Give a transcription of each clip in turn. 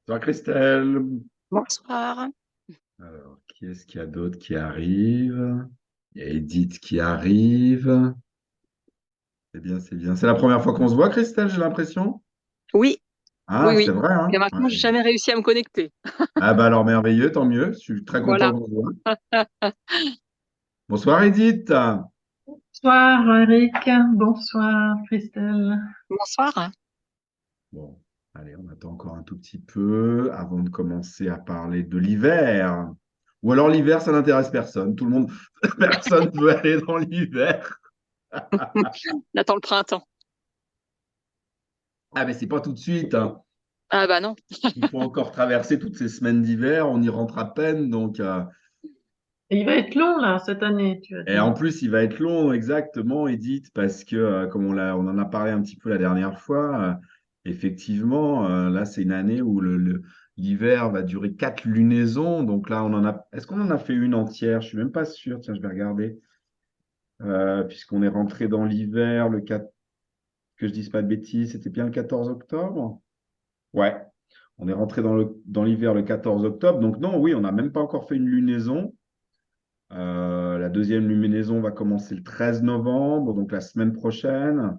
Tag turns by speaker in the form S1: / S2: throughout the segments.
S1: Bonsoir Christelle.
S2: Bonsoir.
S1: Alors, qui est-ce qu'il y a d'autre qui arrive? Il y a Edith qui arrive. C'est bien, c'est bien. C'est la première fois qu'on se voit, Christelle, j'ai l'impression.
S2: Oui, oui,
S1: Ah, c'est
S2: oui.
S1: vrai,
S2: Et
S1: hein?
S2: maintenant, j'ai
S1: Ouais.
S2: jamais réussi à me connecter.
S1: Ah bah alors merveilleux, tant mieux. Je suis très content
S2: Voilà.
S1: qu'on se voit. Bonsoir Edith.
S3: Bonsoir Eric, bonsoir Christelle.
S2: Bonsoir.
S1: Bon, allez, on attend encore un tout petit peu avant de commencer à parler de l'hiver. Ou alors l'hiver, ça n'intéresse personne. Tout le monde, personne ne veut aller dans l'hiver.
S2: On attend le printemps.
S1: Ah mais c'est pas tout de suite, hein.
S2: Ah bah non.
S1: Il faut encore traverser toutes ces semaines d'hiver, on y rentre à peine.
S3: Et il va être long là cette année, tu as
S1: Et en
S3: dit.
S1: plus, il va être long, exactement, Edith, parce que, comme on en a parlé un petit peu la dernière fois, effectivement, là, c'est une année où l'hiver va durer 4 lunaisons. Donc là, est-ce qu'on en a fait une entière? Je suis même pas sûr. Tiens, je vais regarder. Puisqu'on est rentré dans l'hiver, le 4, que je dise pas de bêtises, c'était bien le 14 octobre? Ouais, on est rentré dans l'hiver le 14 octobre. Donc non, oui, on n'a même pas encore fait une lunaison. La deuxième luminaison va commencer le 13 novembre, donc la semaine prochaine.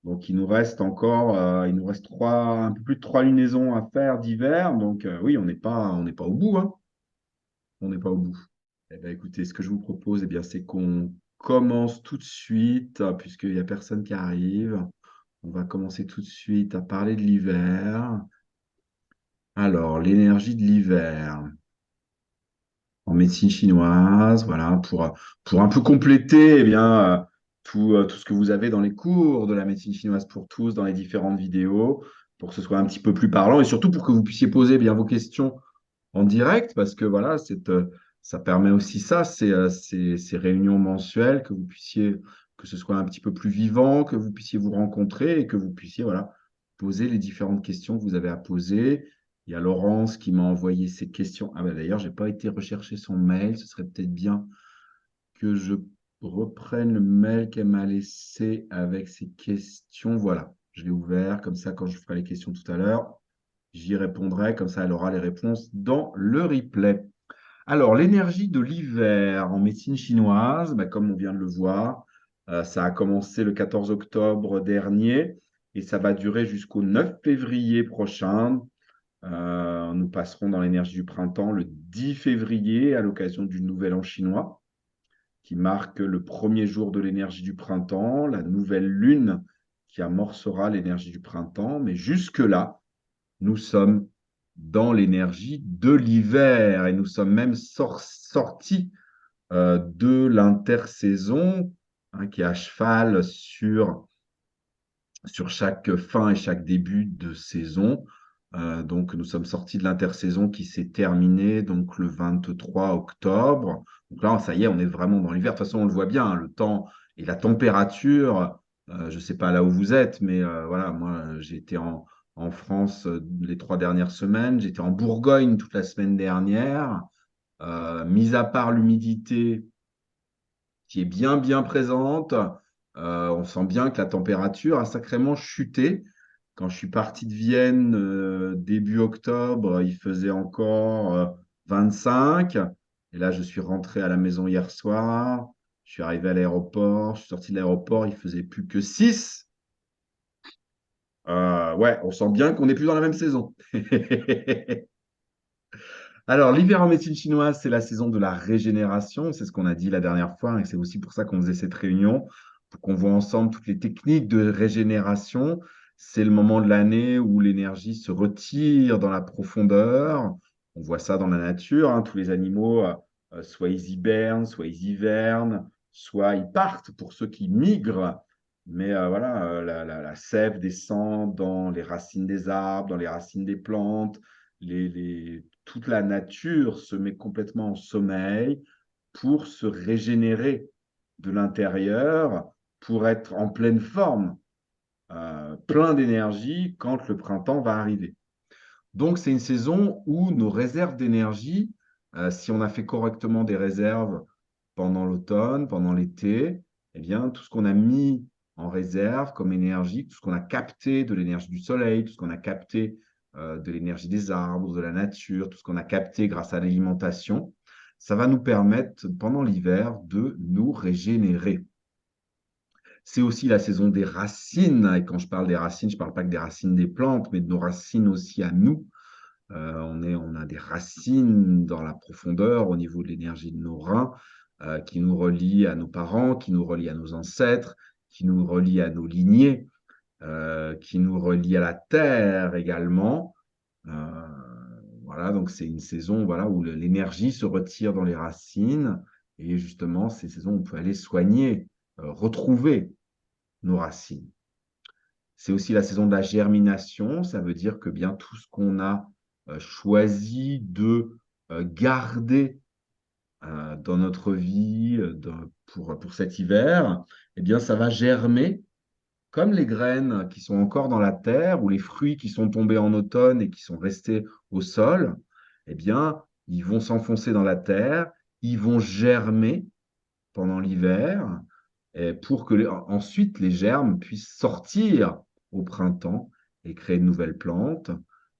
S1: Donc il nous reste un peu plus de 3 lunaisons à faire d'hiver. Donc oui, on n'est pas au bout, hein. On n'est pas au bout. Eh bien, écoutez, ce que je vous propose, eh bien, c'est qu'on commence tout de suite, puisqu'il n'y a personne qui arrive. On va commencer tout de suite à parler de l'hiver. Alors, l'énergie de l'hiver en médecine chinoise, voilà, pour un peu compléter eh bien, tout ce que vous avez dans les cours de la médecine chinoise pour tous, dans les différentes vidéos, pour que ce soit un petit peu plus parlant et surtout pour que vous puissiez poser bien vos questions en direct, parce que voilà, ça permet aussi ça, ces réunions mensuelles, que vous puissiez, que ce soit un petit peu plus vivant, que vous puissiez vous rencontrer et que vous puissiez voilà, poser les différentes questions que vous avez à poser. Il y a Laurence qui m'a envoyé ses questions. Ah bah d'ailleurs, je n'ai pas été rechercher son mail. Ce serait peut-être bien que je reprenne le mail qu'elle m'a laissé avec ses questions. Voilà, je l'ai ouvert. Comme ça, quand je ferai les questions tout à l'heure, j'y répondrai. Comme ça, elle aura les réponses dans le replay. Alors, l'énergie de l'hiver en médecine chinoise, bah, comme on vient de le voir, ça a commencé le 14 octobre dernier et ça va durer jusqu'au 9 février prochain. Nous passerons dans l'énergie du printemps le 10 février à l'occasion du Nouvel An chinois, qui marque le premier jour de l'énergie du printemps, la nouvelle lune qui amorcera l'énergie du printemps. Mais jusque-là, nous sommes dans l'énergie de l'hiver et nous sommes même sortis de l'intersaison, hein, qui est à cheval sur chaque fin et chaque début de saison. Donc, nous sommes sortis de l'intersaison qui s'est terminée donc, le 23 octobre. Donc là, ça y est, on est vraiment dans l'hiver. De toute façon, on le voit bien, hein, le temps et la température. Je ne sais pas là où vous êtes, mais voilà, moi, j'ai été en France les 3 dernières semaines. J'étais en Bourgogne toute la semaine dernière. Mis à part l'humidité qui est bien, bien présente. On sent bien que la température a sacrément chuté. Quand je suis parti de Vienne début octobre, il faisait encore 25. Et là, je suis rentré à la maison hier soir. Je suis arrivé à l'aéroport. Je suis sorti de l'aéroport, il faisait plus que 6. Ouais, on sent bien qu'on n'est plus dans la même saison. Alors, l'hiver en médecine chinoise, c'est la saison de la régénération. C'est ce qu'on a dit la dernière fois, et c'est aussi pour ça qu'on faisait cette réunion, pour qu'on voit ensemble toutes les techniques de régénération. C'est le moment de l'année où l'énergie se retire dans la profondeur. On voit ça dans la nature, hein. Tous les animaux, soit ils hibernent, soit ils hivernent, soit ils partent pour ceux qui migrent. Mais voilà, la sève descend dans les racines des arbres, dans les racines des plantes. Toute la nature se met complètement en sommeil pour se régénérer de l'intérieur, pour être en pleine forme, plein d'énergie quand le printemps va arriver. Donc, c'est une saison où nos réserves d'énergie, si on a fait correctement des réserves pendant l'automne, pendant l'été, eh bien, tout ce qu'on a mis en réserve comme énergie, tout ce qu'on a capté de l'énergie du soleil, tout ce qu'on a capté de l'énergie des arbres, de la nature, tout ce qu'on a capté grâce à l'alimentation, ça va nous permettre, pendant l'hiver, de nous régénérer. C'est aussi la saison des racines. Et quand je parle des racines, je ne parle pas que des racines des plantes, mais de nos racines aussi à nous. On a des racines dans la profondeur au niveau de l'énergie de nos reins qui nous relient à nos parents, qui nous relient à nos ancêtres, qui nous relient à nos lignées, qui nous relient à la terre également. Euh, voilà, donc c'est une saison voilà, où l'énergie se retire dans les racines. Et justement, ces saisons, on peut aller soigner, retrouver nos racines. C'est aussi la saison de la germination. Ça veut dire que bien tout ce qu'on a choisi de garder dans notre vie pour cet hiver, eh bien, ça va germer comme les graines qui sont encore dans la terre ou les fruits qui sont tombés en automne et qui sont restés au sol. Eh bien, ils vont s'enfoncer dans la terre, ils vont germer pendant l'hiver pour que ensuite les germes puissent sortir au printemps et créer de nouvelles plantes.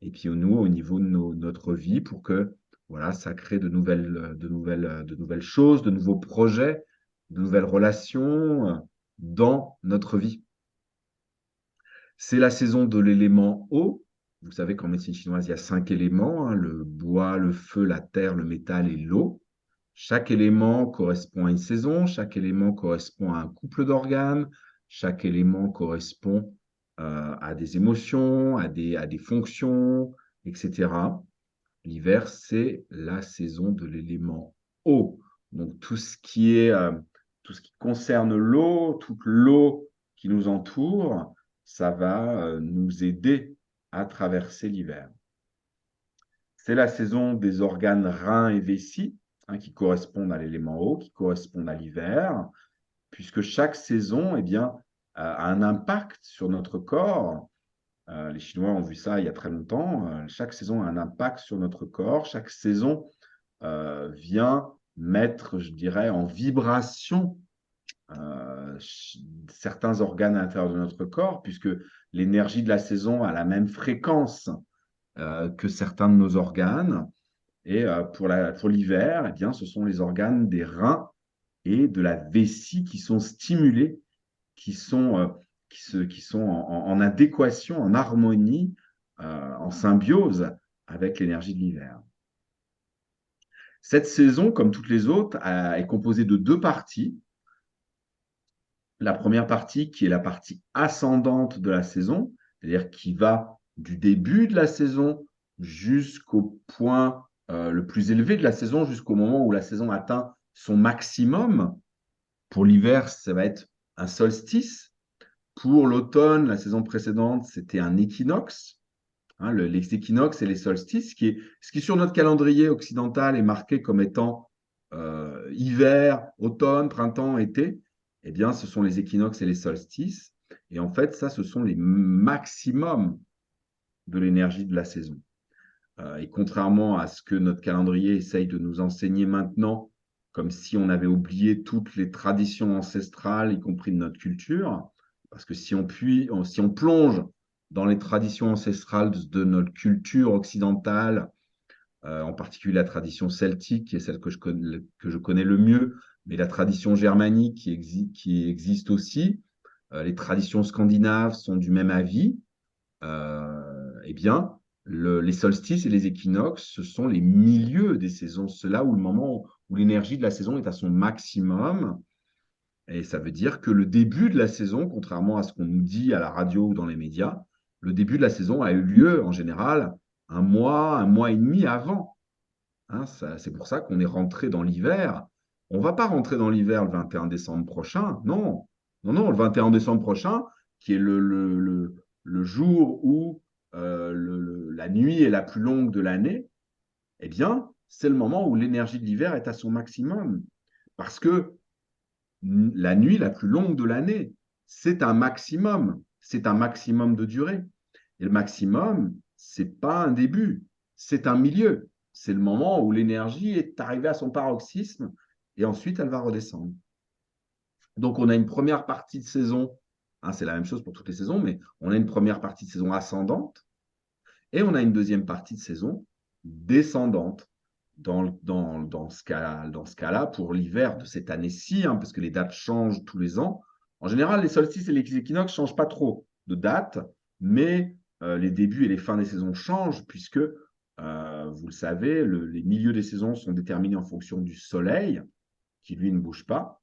S1: Et puis nous, au niveau de notre vie, pour que voilà, ça crée de nouvelles choses, de nouveaux projets, de nouvelles relations dans notre vie. C'est la saison de l'élément eau. Vous savez qu'en médecine chinoise, il y a 5 éléments, hein, le bois, le feu, la terre, le métal et l'eau. Chaque élément correspond à une saison, chaque élément correspond à un couple d'organes, chaque élément correspond à des émotions, à des fonctions, etc. L'hiver, c'est la saison de l'élément eau. Donc tout ce qui concerne l'eau, toute l'eau qui nous entoure, ça va nous aider à traverser l'hiver. C'est la saison des organes reins et vessie, hein, qui correspondent à l'élément eau, qui correspondent à l'hiver, puisque chaque saison eh bien, a un impact sur notre corps. Les Chinois ont vu ça il y a très longtemps. Chaque saison a un impact sur notre corps. Chaque saison vient mettre, je dirais, en vibration certains organes à l'intérieur de notre corps, puisque l'énergie de la saison a la même fréquence que certains de nos organes. Et pour l'hiver, eh bien, ce sont les organes des reins et de la vessie qui sont stimulés, qui sont, qui sont en adéquation, en harmonie, en symbiose avec l'énergie de l'hiver. Cette saison, comme toutes les autres, est composée de 2 parties. La première partie, qui est la partie ascendante de la saison, c'est-à-dire qui va du début de la saison jusqu'au point le plus élevé de la saison, jusqu'au moment où la saison atteint son maximum. Pour l'hiver, ça va être un solstice. Pour l'automne, la saison précédente, c'était un équinoxe. Hein, les équinoxes et les solstices, ce qui sur notre calendrier occidental est marqué comme étant hiver, automne, printemps, été, eh bien, ce sont les équinoxes et les solstices. Et en fait, ça, ce sont les maximums de l'énergie de la saison. Et contrairement à ce que notre calendrier essaye de nous enseigner maintenant, comme si on avait oublié toutes les traditions ancestrales, y compris de notre culture, parce que si on plonge dans les traditions ancestrales de notre culture occidentale, en particulier la tradition celtique, qui est celle que je connais le mieux, mais la tradition germanique qui existe aussi, les traditions scandinaves sont du même avis, eh bien, les solstices et les équinoxes, ce sont les milieux des saisons, c'est là où le moment où l'énergie de la saison est à son maximum. Et ça veut dire que le début de la saison, contrairement à ce qu'on nous dit à la radio ou dans les médias, le début de la saison a eu lieu en général un mois et demi avant. Hein, c'est pour ça qu'on est rentré dans l'hiver. On ne va pas rentrer dans l'hiver le 21 décembre prochain. Non, non, non, le 21 décembre prochain, qui est le jour où la nuit est la plus longue de l'année, eh bien, c'est le moment où l'énergie de l'hiver est à son maximum. Parce que la nuit la plus longue de l'année, c'est un maximum. C'est un maximum de durée. Et le maximum, c'est pas un début, c'est un milieu. C'est le moment où l'énergie est arrivée à son paroxysme et ensuite elle va redescendre. Donc on a une première partie de saison, hein, c'est la même chose pour toutes les saisons, mais on a une première partie de saison ascendante Et on a une deuxième partie de saison descendante dans ce cas-là, pour l'hiver de cette année-ci, hein, parce que les dates changent tous les ans. En général, les solstices et les équinoxes ne changent pas trop de date, mais les débuts et les fins des saisons changent, puisque, vous le savez, les milieux des saisons sont déterminés en fonction du soleil, qui lui ne bouge pas,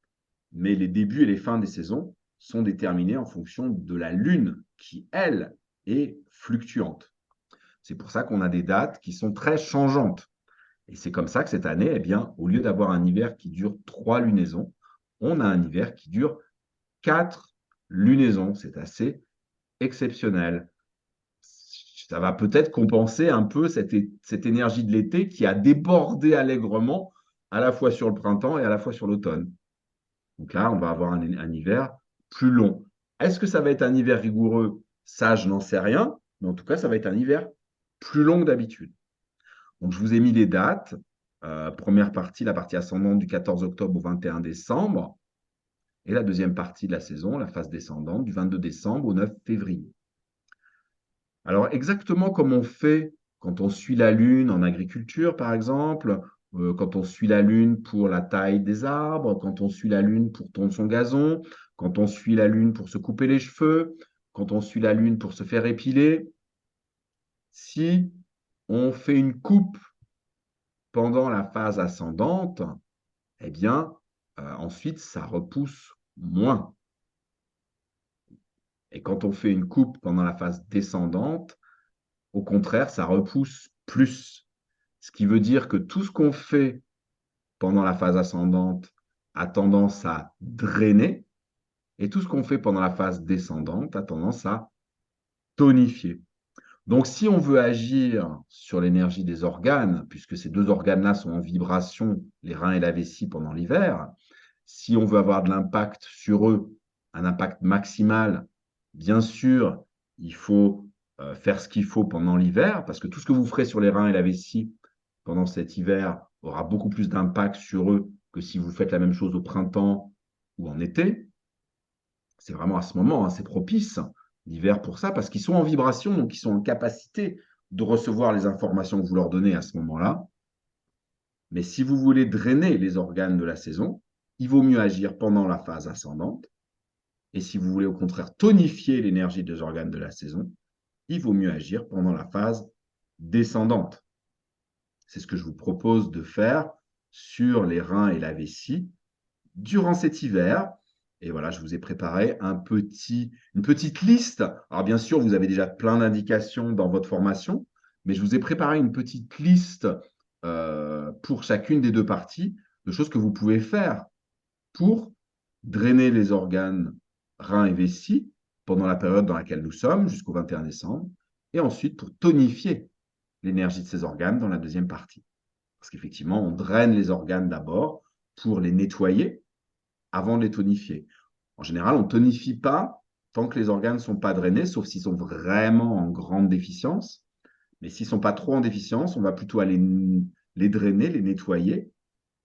S1: mais les débuts et les fins des saisons sont déterminés en fonction de la lune, qui, elle, est fluctuante. C'est pour ça qu'on a des dates qui sont très changeantes. Et c'est comme ça que cette année, eh bien, au lieu d'avoir un hiver qui dure 3 lunaisons, on a un hiver qui dure 4 lunaisons. C'est assez exceptionnel. Ça va peut-être compenser un peu cette énergie de l'été qui a débordé allègrement à la fois sur le printemps et à la fois sur l'automne. Donc là, on va avoir un hiver plus long. Est-ce que ça va être un hiver rigoureux? Ça, je n'en sais rien. Mais en tout cas, ça va être un hiver plus long que d'habitude. Donc, je vous ai mis les dates. Première partie, la partie ascendante du 14 octobre au 21 décembre. Et la deuxième partie de la saison, la phase descendante, du 22 décembre au 9 février. Alors, exactement comme on fait quand on suit la Lune en agriculture, par exemple, quand on suit la Lune pour la taille des arbres, quand on suit la Lune pour tondre son gazon, quand on suit la Lune pour se couper les cheveux, quand on suit la Lune pour se faire épiler, si on fait une coupe pendant la phase ascendante, eh bien, ensuite, ça repousse moins. Et quand on fait une coupe pendant la phase descendante, au contraire, ça repousse plus. Ce qui veut dire que tout ce qu'on fait pendant la phase ascendante a tendance à drainer, et tout ce qu'on fait pendant la phase descendante a tendance à tonifier. Donc, si on veut agir sur l'énergie des organes, puisque ces deux organes-là sont en vibration, les reins et la vessie pendant l'hiver, si on veut avoir de l'impact sur eux, un impact maximal, bien sûr, il faut faire ce qu'il faut pendant l'hiver, parce que tout ce que vous ferez sur les reins et la vessie pendant cet hiver aura beaucoup plus d'impact sur eux que si vous faites la même chose au printemps ou en été. C'est vraiment à ce moment, hein, c'est propice, l'hiver pour ça, parce qu'ils sont en vibration, donc ils sont en capacité de recevoir les informations que vous leur donnez à ce moment-là. Mais si vous voulez drainer les organes de la saison, il vaut mieux agir pendant la phase ascendante. Et si vous voulez au contraire tonifier l'énergie des organes de la saison, il vaut mieux agir pendant la phase descendante. C'est ce que je vous propose de faire sur les reins et la vessie durant cet hiver. Et voilà, je vous ai préparé une petite liste. Alors bien sûr, vous avez déjà plein d'indications dans votre formation, mais je vous ai préparé une petite liste pour chacune des deux parties de choses que vous pouvez faire pour drainer les organes reins et vessie pendant la période dans laquelle nous sommes, jusqu'au 21 décembre, et ensuite pour tonifier l'énergie de ces organes dans la deuxième partie. Parce qu'effectivement, on draine les organes d'abord pour les nettoyer avant de les tonifier. En général, on ne tonifie pas tant que les organes ne sont pas drainés, sauf s'ils sont vraiment en grande déficience. Mais s'ils ne sont pas trop en déficience, on va plutôt aller les drainer, les nettoyer,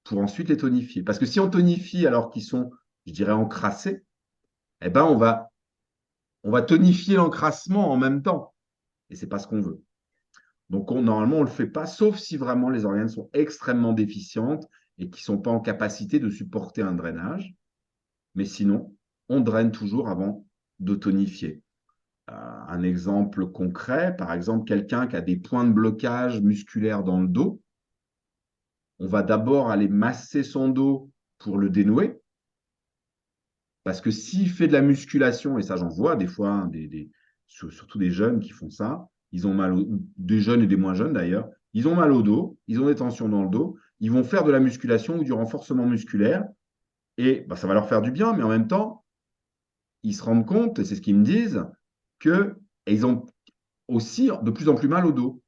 S1: pour ensuite les tonifier. Parce que si on tonifie alors qu'ils sont, je dirais, encrassés, eh ben on va tonifier l'encrassement en même temps. Et ce n'est pas ce qu'on veut. Donc, normalement, on ne le fait pas, sauf si vraiment les organes sont extrêmement déficientes et qui ne sont pas en capacité de supporter un drainage. Mais sinon, on draine toujours avant de tonifier. Un exemple concret, par exemple, quelqu'un qui a des points de blocage musculaire dans le dos, on va d'abord aller masser son dos pour le dénouer. Parce que s'il fait de la musculation, et ça j'en vois des fois, hein, surtout des jeunes qui font ça, ils ont mal des jeunes et des moins jeunes d'ailleurs, ils ont mal au dos, ils ont des tensions dans le dos, ils vont faire de la musculation ou du renforcement musculaire, et bah, ça va leur faire du bien, mais en même temps, ils se rendent compte, et c'est ce qu'ils me disent, qu'ils ont aussi de plus en plus mal au dos.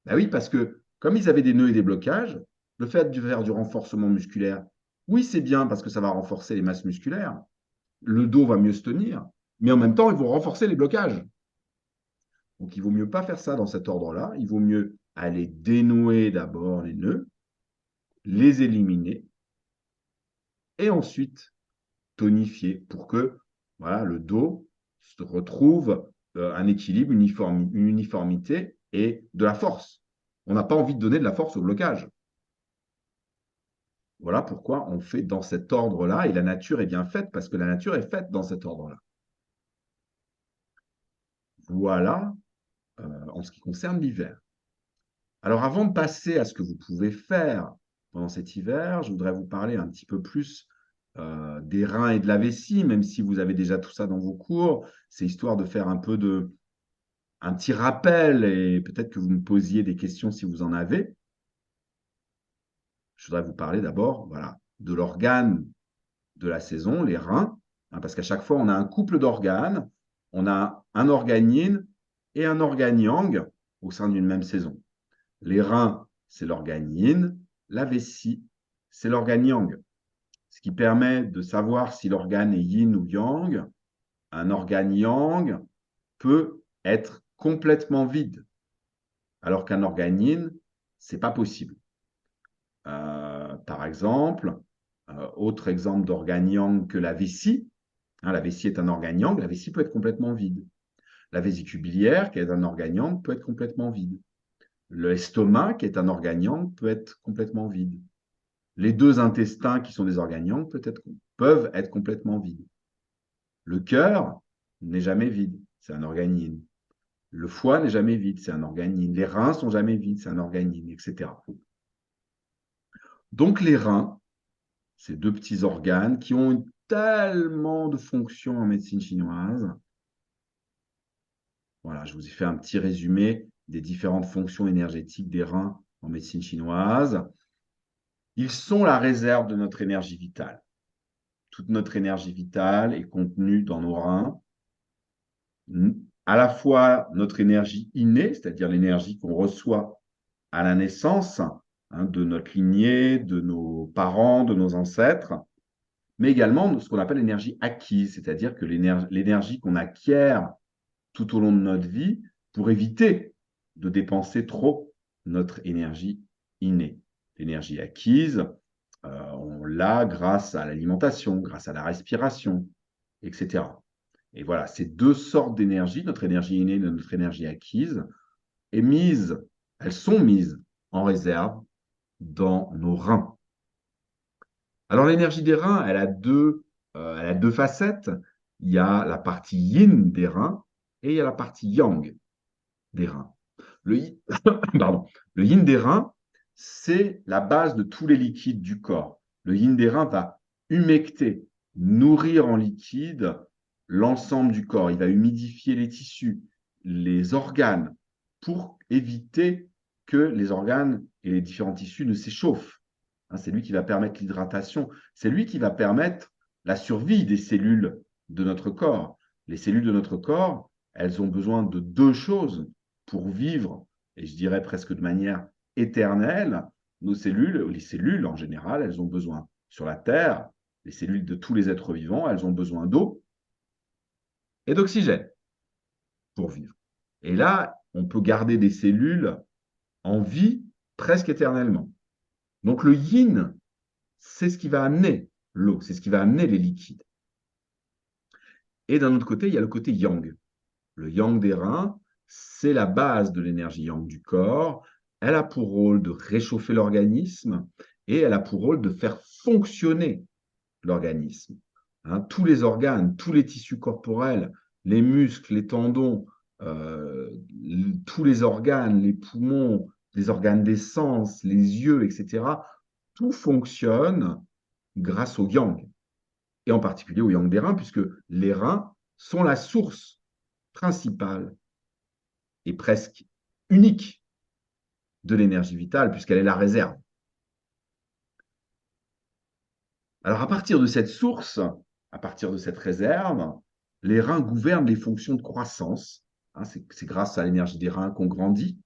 S1: Bah oui, parce que comme ils avaient des nœuds et des blocages, le fait de faire du renforcement musculaire, oui, c'est bien parce que ça va renforcer les masses musculaires, le dos va mieux se tenir, mais en même temps, ils vont renforcer les blocages. Donc, il vaut mieux pas faire ça dans cet ordre-là. Il vaut mieux aller dénouer d'abord les nœuds, les éliminer, et ensuite tonifier pour que voilà, le dos se retrouve un équilibre, une uniformité, et de la force. On n'a pas envie de donner de la force au blocage. Voilà pourquoi on fait dans cet ordre-là, et la nature est bien faite, parce que la nature est faite dans cet ordre-là. Voilà en ce qui concerne l'hiver. Alors avant de passer à ce que vous pouvez faire pendant cet hiver, je voudrais vous parler un petit peu plus des reins et de la vessie, même si vous avez déjà tout ça dans vos cours. C'est histoire de faire un petit rappel, et peut-être que vous me posiez des questions si vous en avez. Je voudrais vous parler d'abord, voilà, de l'organe de la saison, les reins, hein, parce qu'à chaque fois, on a un couple d'organes, on a un organe yin et un organe yang au sein d'une même saison. Les reins, c'est l'organe yin, la vessie, c'est l'organe yang, ce qui permet de savoir si l'organe est yin ou yang. Un organe yang peut être complètement vide, alors qu'un organe yin, c'est pas possible. Par exemple, autre exemple d'organe yang que la vessie, hein, la vessie est un organe yang, la vessie peut être complètement vide. La vésicule biliaire, qui est un organe yang, peut être complètement vide. L'estomac, qui est un organe yang, peut être complètement vide. Les deux intestins, qui sont des organes yang, peuvent être complètement vides. Le cœur n'est jamais vide, c'est un organe yin. Le foie n'est jamais vide, c'est un organe yin. Les reins sont jamais vides, c'est un organe yin, etc. Donc les reins, ces deux petits organes qui ont tellement de fonctions en médecine chinoise. Voilà, je vous ai fait un petit résumé des différentes fonctions énergétiques des reins en médecine chinoise. Ils sont la réserve de notre énergie vitale. Toute notre énergie vitale est contenue dans nos reins. À la fois notre énergie innée, c'est-à-dire l'énergie qu'on reçoit à la naissance, hein, de notre lignée, de nos parents, de nos ancêtres, mais également ce qu'on appelle l'énergie acquise, c'est-à-dire que l'énergie qu'on acquiert tout au long de notre vie pour éviter de dépenser trop notre énergie innée. L'énergie acquise, on l'a grâce à l'alimentation, grâce à la respiration, etc. Et voilà, ces deux sortes d'énergie, notre énergie innée et notre énergie acquise, elles sont mises en réserve dans nos reins. Alors l'énergie des reins, elle a deux facettes. Il y a la partie yin des reins et il y a la partie yang des reins. Pardon. Le yin des reins, c'est la base de tous les liquides du corps. Le yin des reins va humecter, nourrir en liquide l'ensemble du corps. Il va humidifier les tissus, les organes, pour éviter que les organes et les différents tissus ne s'échauffent. Hein, c'est lui qui va permettre l'hydratation. C'est lui qui va permettre la survie des cellules de notre corps. Les cellules de notre corps, elles ont besoin de deux choses pour vivre, et je dirais presque de manière éternelle. Nos cellules, les cellules en général, elles ont besoin sur la Terre, les cellules de tous les êtres vivants, elles ont besoin d'eau et d'oxygène pour vivre. Et là, on peut garder des cellules en vie presque éternellement. Donc le yin, c'est ce qui va amener l'eau, c'est ce qui va amener les liquides. Et d'un autre côté, il y a le côté yang. Le yang des reins, c'est la base de l'énergie yang du corps. Elle a pour rôle de réchauffer l'organisme et elle a pour rôle de faire fonctionner l'organisme. Hein, tous les organes, tous les tissus corporels, les muscles, les tendons, tous les organes, les poumons, les organes des sens, les yeux, etc., tout fonctionne grâce au yang, et en particulier au yang des reins, puisque les reins sont la source principale et presque unique de l'énergie vitale, puisqu'elle est la réserve. Alors, à partir de cette source, à partir de cette réserve, les reins gouvernent les fonctions de croissance. Hein, c'est grâce à l'énergie des reins qu'on grandit.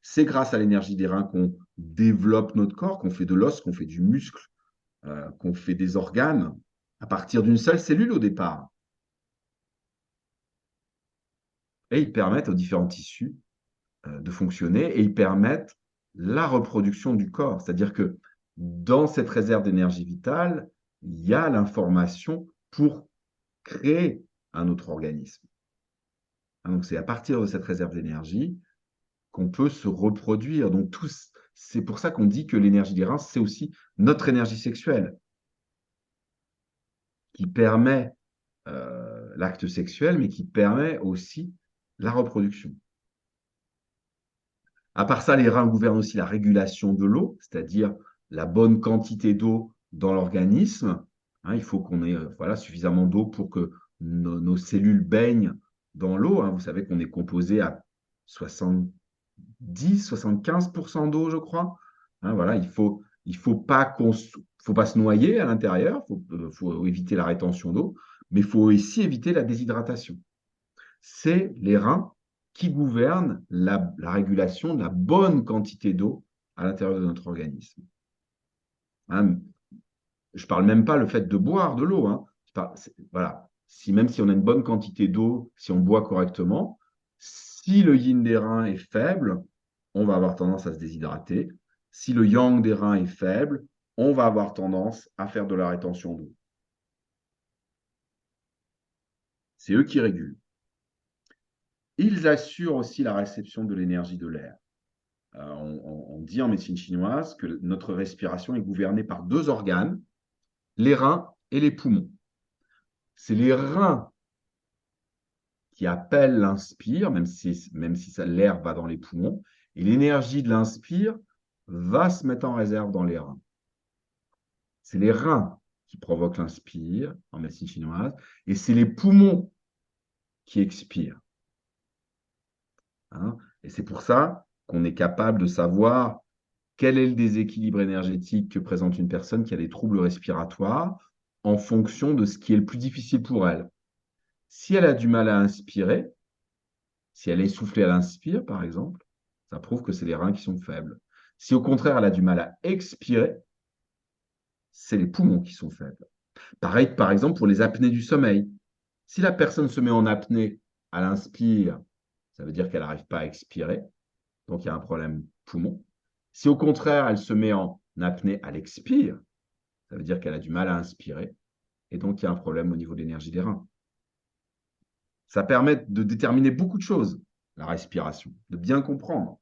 S1: C'est grâce à l'énergie des reins qu'on développe notre corps, qu'on fait de l'os, qu'on fait du muscle, qu'on fait des organes, à partir d'une seule cellule au départ. Et ils permettent aux différents tissus de fonctionner et ils permettent la reproduction du corps. C'est-à-dire que dans cette réserve d'énergie vitale, il y a l'information pour créer un autre organisme. Donc c'est à partir de cette réserve d'énergie qu'on peut se reproduire. Donc, c'est pour ça qu'on dit que l'énergie des reins, c'est aussi notre énergie sexuelle qui permet l'acte sexuel, mais qui permet aussi la reproduction. À part ça, les reins gouvernent aussi la régulation de l'eau, c'est-à-dire la bonne quantité d'eau dans l'organisme. Il faut qu'on ait voilà, suffisamment d'eau pour que nos cellules baignent dans l'eau. Vous savez qu'on est composé à 70-75% d'eau, je crois. Voilà, il faut pas se noyer à l'intérieur, faut éviter la rétention d'eau, mais il faut aussi éviter la déshydratation. C'est les reins qui gouvernent la régulation de la bonne quantité d'eau à l'intérieur de notre organisme. Je ne parle même pas le fait de boire de l'eau. Voilà. Même si on a une bonne quantité d'eau, si on boit correctement, si le yin des reins est faible, on va avoir tendance à se déshydrater. Si le yang des reins est faible, on va avoir tendance à faire de la rétention d'eau. C'est eux qui régulent. Ils assurent aussi la réception de l'énergie de l'air. On dit en médecine chinoise que notre respiration est gouvernée par deux organes, les reins et les poumons. C'est les reins qui appellent l'inspire, même si l'air va dans les poumons, et l'énergie de l'inspire va se mettre en réserve dans les reins. C'est les reins qui provoquent l'inspire en médecine chinoise, et c'est les poumons qui expirent. Et c'est pour ça qu'on est capable de savoir quel est le déséquilibre énergétique que présente une personne qui a des troubles respiratoires en fonction de ce qui est le plus difficile pour elle. Si elle a du mal à inspirer, si elle est essoufflée à l'inspire, par exemple, ça prouve que c'est les reins qui sont faibles. Si au contraire, elle a du mal à expirer, c'est les poumons qui sont faibles. Pareil, par exemple, pour les apnées du sommeil. Si la personne se met en apnée à l'inspire, ça veut dire qu'elle n'arrive pas à expirer, donc il y a un problème poumon. Si au contraire, elle se met en apnée à l'expire, ça veut dire qu'elle a du mal à inspirer, et donc il y a un problème au niveau de l'énergie des reins. Ça permet de déterminer beaucoup de choses, la respiration, de bien comprendre.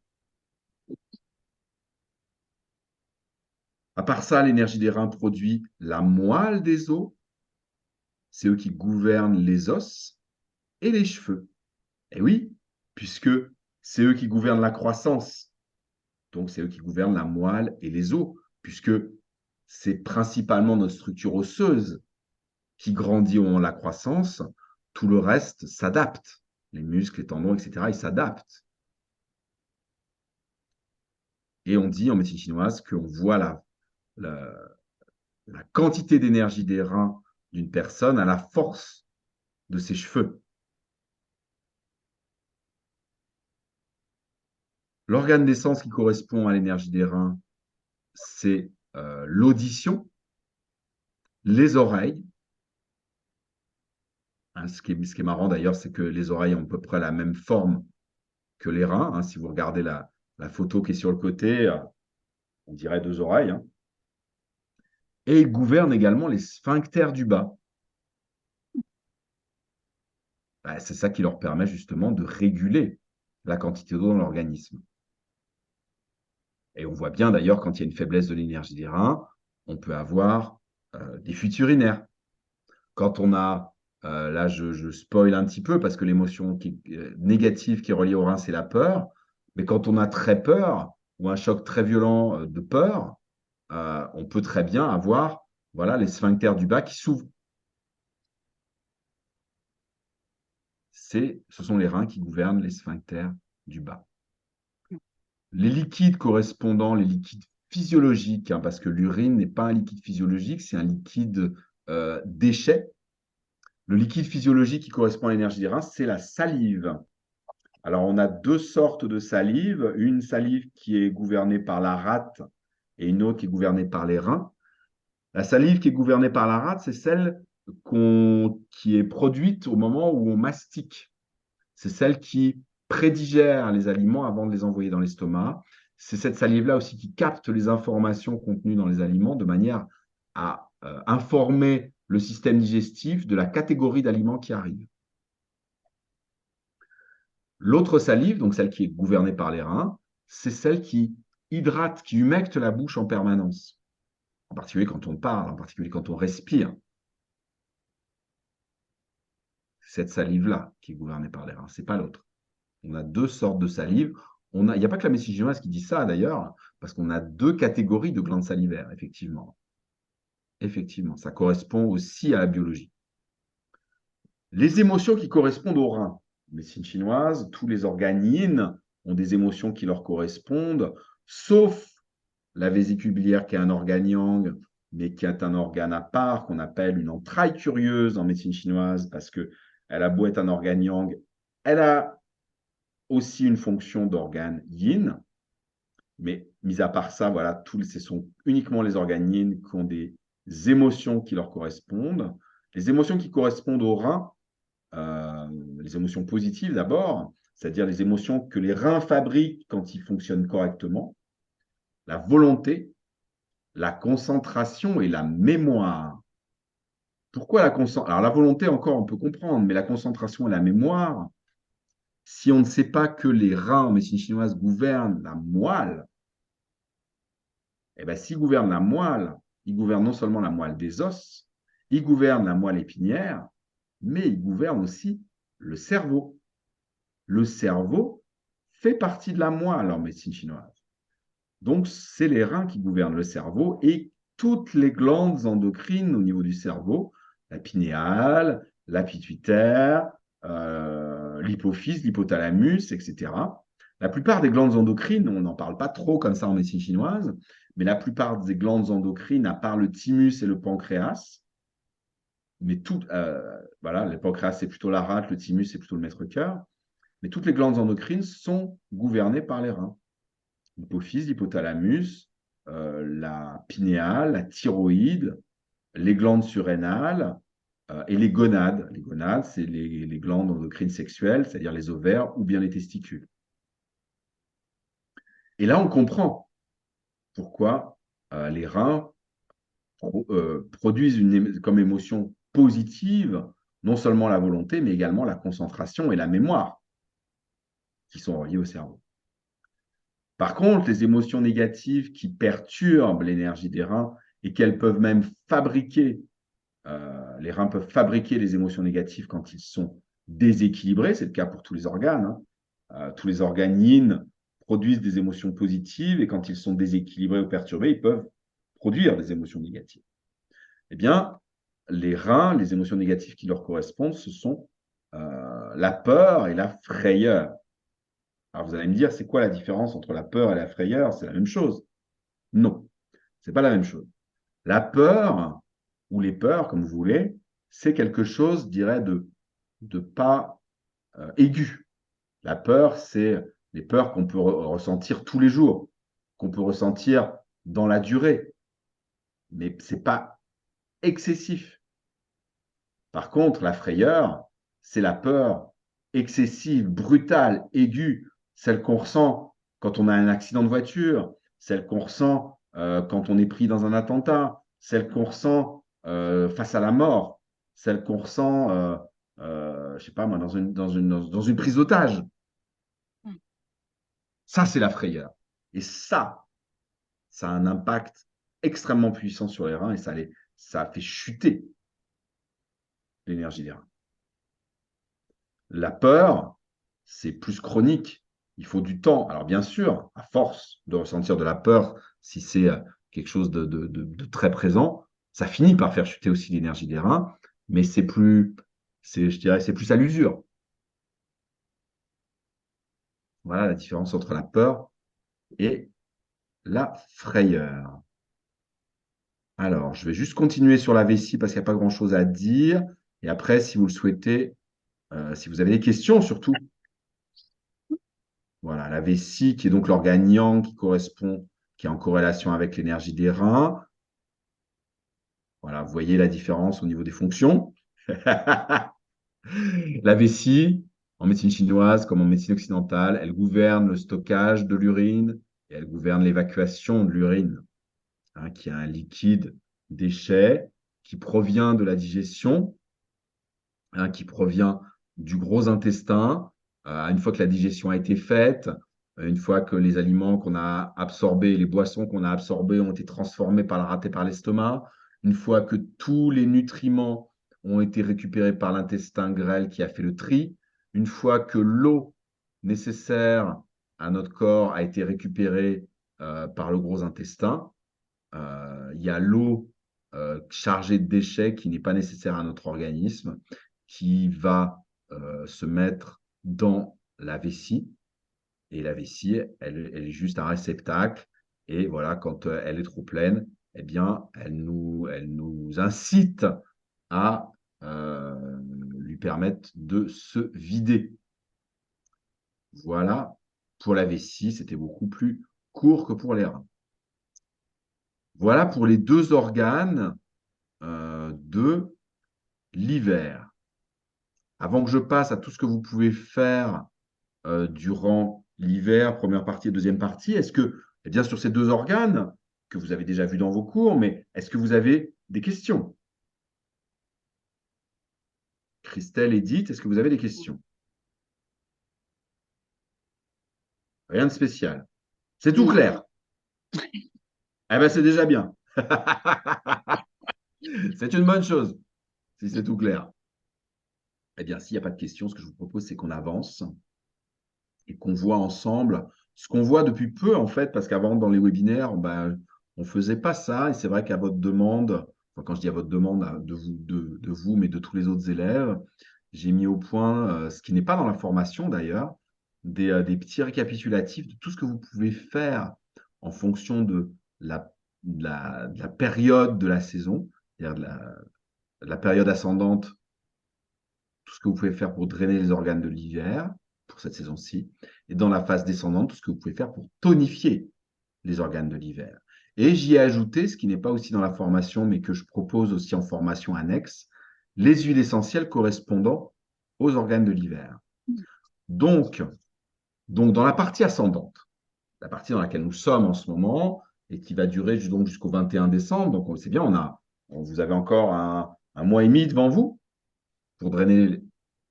S1: À part ça, l'énergie des reins produit la moelle des os. C'est eux qui gouvernent les os et les cheveux. Et oui, puisque c'est eux qui gouvernent la croissance. Donc, c'est eux qui gouvernent la moelle et les os, puisque c'est principalement notre structure osseuse qui grandit au moment de la croissance. Tout le reste s'adapte. Les muscles, les tendons, etc., ils s'adaptent. Et on dit en médecine chinoise qu'on voit la quantité d'énergie des reins d'une personne à la force de ses cheveux. L'organe des sens qui correspond à l'énergie des reins, c'est l'audition, les oreilles. Ce qui est marrant d'ailleurs, c'est que les oreilles ont à peu près la même forme que les reins. Si vous regardez la photo qui est sur le côté, on dirait deux oreilles. Et ils gouvernent également les sphincters du bas. C'est ça qui leur permet justement de réguler la quantité d'eau dans l'organisme. Et on voit bien d'ailleurs, quand il y a une faiblesse de l'énergie des reins, on peut avoir des fuites urinaires. Quand on a, là je spoil un petit peu parce que l'émotion négative qui est reliée au rein, c'est la peur. Mais quand on a très peur ou un choc très violent de peur, on peut très bien avoir les sphincters du bas qui s'ouvrent. Ce sont les reins qui gouvernent les sphincters du bas. Les liquides correspondants, les liquides physiologiques, parce que l'urine n'est pas un liquide physiologique, c'est un liquide déchet. Le liquide physiologique qui correspond à l'énergie des reins, c'est la salive. Alors, on a deux sortes de salive. Une salive qui est gouvernée par la rate et une autre qui est gouvernée par les reins. La salive qui est gouvernée par la rate, c'est celle qui est produite au moment où on mastique. C'est celle qui prédigère les aliments avant de les envoyer dans l'estomac. C'est cette salive-là aussi qui capte les informations contenues dans les aliments de manière à informer le système digestif de la catégorie d'aliments qui arrivent. L'autre salive, donc celle qui est gouvernée par les reins, c'est celle qui hydrate, qui humecte la bouche en permanence. En particulier quand on parle, en particulier quand on respire. Cette salive-là qui est gouvernée par les reins, ce n'est pas l'autre. On a deux sortes de salive. Il n'y a pas que la médecine chinoise qui dit ça d'ailleurs, parce qu'on a deux catégories de glandes salivaires, effectivement. Effectivement, ça correspond aussi à la biologie. Les émotions qui correspondent aux reins. En médecine chinoise, tous les organes yin ont des émotions qui leur correspondent, sauf la vésicule biliaire qui est un organe yang, mais qui est un organe à part, qu'on appelle une entraille curieuse en médecine chinoise, parce qu'elle a beau être un organe yang, elle a aussi une fonction d'organe yin. Mais mis à part ça, voilà, ce sont uniquement les organes yin qui ont des émotions qui leur correspondent. Les émotions qui correspondent aux reins, les émotions positives d'abord, c'est-à-dire les émotions que les reins fabriquent quand ils fonctionnent correctement, la volonté, la concentration et la mémoire. Pourquoi la concentration? Alors la volonté encore on peut comprendre, mais la concentration et la mémoire, si on ne sait pas que les reins en médecine chinoise gouvernent la moelle, eh bien, s'ils gouvernent la moelle, ils gouvernent non seulement la moelle des os, ils gouvernent la moelle épinière, mais ils gouvernent aussi le cerveau. Le cerveau fait partie de la moelle en médecine chinoise. Donc, c'est les reins qui gouvernent le cerveau et toutes les glandes endocrines au niveau du cerveau, la pinéale, la pituitaire, l'hypophyse, l'hypothalamus, etc. La plupart des glandes endocrines, on n'en parle pas trop comme ça en médecine chinoise, mais la plupart des glandes endocrines, à part le thymus et le pancréas, mais voilà, le pancréas c'est plutôt la rate, le thymus c'est plutôt le maître-cœur, mais toutes les glandes endocrines sont gouvernées par les reins. L'hypophyse, l'hypothalamus, la pinéale, la thyroïde, les glandes surrénales et les gonades. Les gonades, c'est les glandes endocrines sexuelles, c'est-à-dire les ovaires ou bien les testicules. Et là, on comprend pourquoi les reins produisent comme émotion positive non seulement la volonté, mais également la concentration et la mémoire qui sont reliées au cerveau. Par contre, les émotions négatives qui perturbent l'énergie des reins et qu'elles peuvent même fabriquer, les reins peuvent fabriquer les émotions négatives quand ils sont déséquilibrés, c'est le cas pour tous les organes. Tous les organes yin produisent des émotions positives et quand ils sont déséquilibrés ou perturbés, ils peuvent produire des émotions négatives. Eh bien, les reins, les émotions négatives qui leur correspondent, ce sont la peur et la frayeur. Alors vous allez me dire, c'est quoi la différence entre la peur et la frayeur? C'est la même chose. Non, ce n'est pas la même chose. La peur, ou les peurs, comme vous voulez, c'est quelque chose, je dirais, de pas aigu. La peur, c'est les peurs qu'on peut ressentir tous les jours, qu'on peut ressentir dans la durée, mais ce n'est pas excessif. Par contre, la frayeur, c'est la peur excessive, brutale, aiguë, celle qu'on ressent quand on a un accident de voiture, celle qu'on ressent quand on est pris dans un attentat, celle qu'on ressent face à la mort, celle qu'on ressent, je sais pas moi, dans une prise d'otage. Ça, c'est la frayeur. Et ça a un impact extrêmement puissant sur les reins et ça fait chuter l'énergie des reins. La peur, c'est plus chronique. Il faut du temps. Alors bien sûr, à force de ressentir de la peur, si c'est quelque chose de très présent, ça finit par faire chuter aussi l'énergie des reins, mais je dirais, c'est plus à l'usure. Voilà la différence entre la peur et la frayeur. Alors, je vais juste continuer sur la vessie parce qu'il n'y a pas grand-chose à dire. Et après, si vous le souhaitez, si vous avez des questions surtout, voilà, la vessie, qui est donc l'organe yang qui est en corrélation avec l'énergie des reins. Voilà, vous voyez la différence au niveau des fonctions. La vessie, en médecine chinoise comme en médecine occidentale, elle gouverne le stockage de l'urine et elle gouverne l'évacuation de l'urine, qui est un liquide déchet qui provient de la digestion, qui provient du gros intestin Une fois que la digestion a été faite, une fois que les aliments qu'on a absorbés, les boissons qu'on a absorbées ont été transformées ratés par l'estomac, une fois que tous les nutriments ont été récupérés par l'intestin grêle qui a fait le tri, une fois que l'eau nécessaire à notre corps a été récupérée par le gros intestin, il y a l'eau chargée de déchets qui n'est pas nécessaire à notre organisme, qui va se mettre dans la vessie. Et la vessie, elle est juste un réceptacle. Et voilà, quand elle est trop pleine, eh bien, elle nous incite à lui permettre de se vider. Voilà, pour la vessie, c'était beaucoup plus court que pour les reins. Voilà pour les deux organes de l'hiver. Avant que je passe à tout ce que vous pouvez faire durant l'hiver, première partie et deuxième partie, est-ce que, eh bien, sur ces deux organes que vous avez déjà vus dans vos cours, mais est-ce que vous avez des questions? Christelle, Edith, est-ce que vous avez des questions? Rien de spécial. C'est tout
S2: Non.
S1: clair. Eh bien, c'est déjà bien. C'est une bonne chose, si c'est tout clair. Eh bien, s'il n'y a pas de questions, ce que je vous propose, c'est qu'on avance et qu'on voit ensemble ce qu'on voit depuis peu, en fait, parce qu'avant, dans les webinaires, ben, on ne faisait pas ça. Et c'est vrai qu'à votre demande, enfin, quand je dis à votre demande, de vous, mais de tous les autres élèves, j'ai mis au point, ce qui n'est pas dans la formation d'ailleurs, des petits récapitulatifs de tout ce que vous pouvez faire en fonction de de la période de la saison, c'est-à-dire de la période ascendante, tout ce que vous pouvez faire pour drainer les organes de l'hiver, pour cette saison-ci, et dans la phase descendante, tout ce que vous pouvez faire pour tonifier les organes de l'hiver. Et j'y ai ajouté, ce qui n'est pas aussi dans la formation, mais que je propose aussi en formation annexe, les huiles essentielles correspondant aux organes de l'hiver. Donc, dans la partie ascendante, la partie dans laquelle nous sommes en ce moment, et qui va durer donc jusqu'au 21 décembre, donc c'est bien, vous avez encore un mois et demi devant vous pour drainer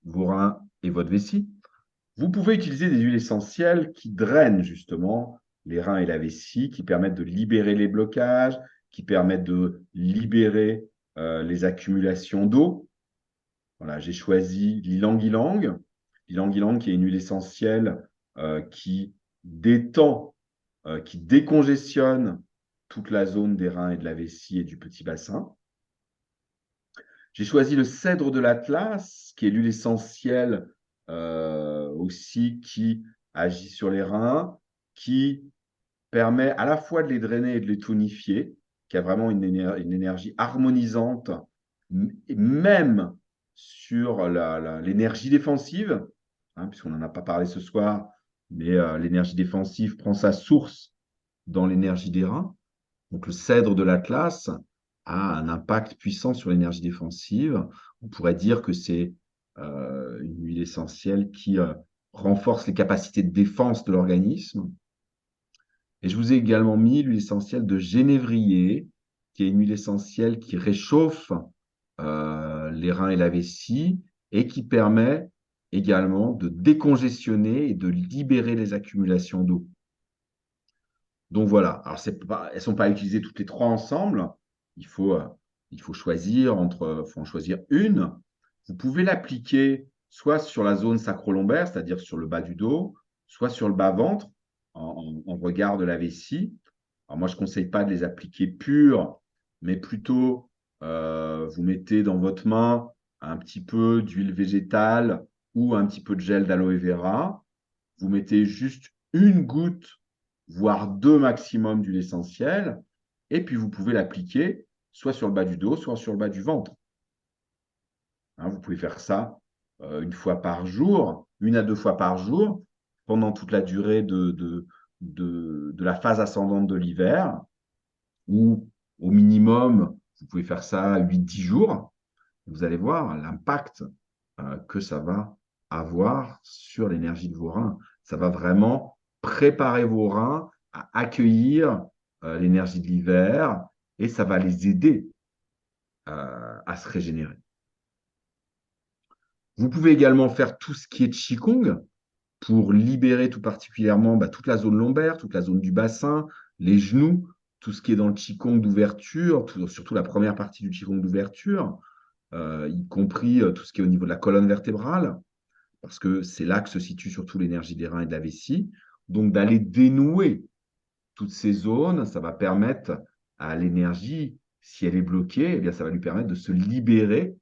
S1: vos reins et votre vessie. Vous pouvez utiliser des huiles essentielles qui drainent justement les reins et la vessie, qui permettent de libérer les blocages, qui permettent de libérer les accumulations d'eau. Voilà, j'ai choisi l'ylang-ylang. L'ylang-ylang qui est une huile essentielle qui détend, qui décongestionne toute la zone des reins et de la vessie et du petit bassin. J'ai choisi le cèdre de l'Atlas, qui est l'huile essentielle aussi qui agit sur les reins, qui permet à la fois de les drainer et de les tonifier, qui a vraiment une énergie harmonisante, même sur l'énergie défensive, hein, puisqu'on n'en a pas parlé ce soir, mais l'énergie défensive prend sa source dans l'énergie des reins. Donc le cèdre de l'Atlas a un impact puissant sur l'énergie défensive. On pourrait dire que c'est une huile essentielle qui renforce les capacités de défense de l'organisme. Et je vous ai également mis l'huile essentielle de genévrier, qui est une huile essentielle qui réchauffe les reins et la vessie et qui permet également de décongestionner et de libérer les accumulations d'eau. Donc voilà, alors elles ne sont pas utilisées toutes les trois ensemble. Il faut choisir faut en choisir une. Vous pouvez l'appliquer soit sur la zone sacro-lombaire, c'est-à-dire sur le bas du dos, soit sur le bas-ventre, en regard de la vessie. Alors moi, je ne conseille pas de les appliquer pures, mais plutôt vous mettez dans votre main un petit peu d'huile végétale ou un petit peu de gel d'aloe vera. Vous mettez juste une goutte, voire deux maximum d'huile essentielle, et puis vous pouvez l'appliquer soit sur le bas du dos, soit sur le bas du ventre. Hein, vous pouvez faire ça une fois par jour, une à deux fois par jour, pendant toute la durée de la phase ascendante de l'hiver, ou au minimum, vous pouvez faire ça 8-10 jours. Vous allez voir l'impact que ça va avoir sur l'énergie de vos reins. Ça va vraiment préparer vos reins à accueillir l'énergie de l'hiver et ça va les aider à se régénérer. Vous pouvez également faire tout ce qui est Qigong. pour libérer tout particulièrement toute la zone lombaire, toute la zone du bassin, les genoux, tout ce qui est dans le Qigong d'ouverture, surtout la première partie du Qigong d'ouverture, y compris tout ce qui est au niveau de la colonne vertébrale, parce que c'est là que se situe surtout l'énergie des reins et de la vessie. Donc d'aller dénouer toutes ces zones, ça va permettre à l'énergie, si elle est bloquée, eh bien, ça va lui permettre de se libérer.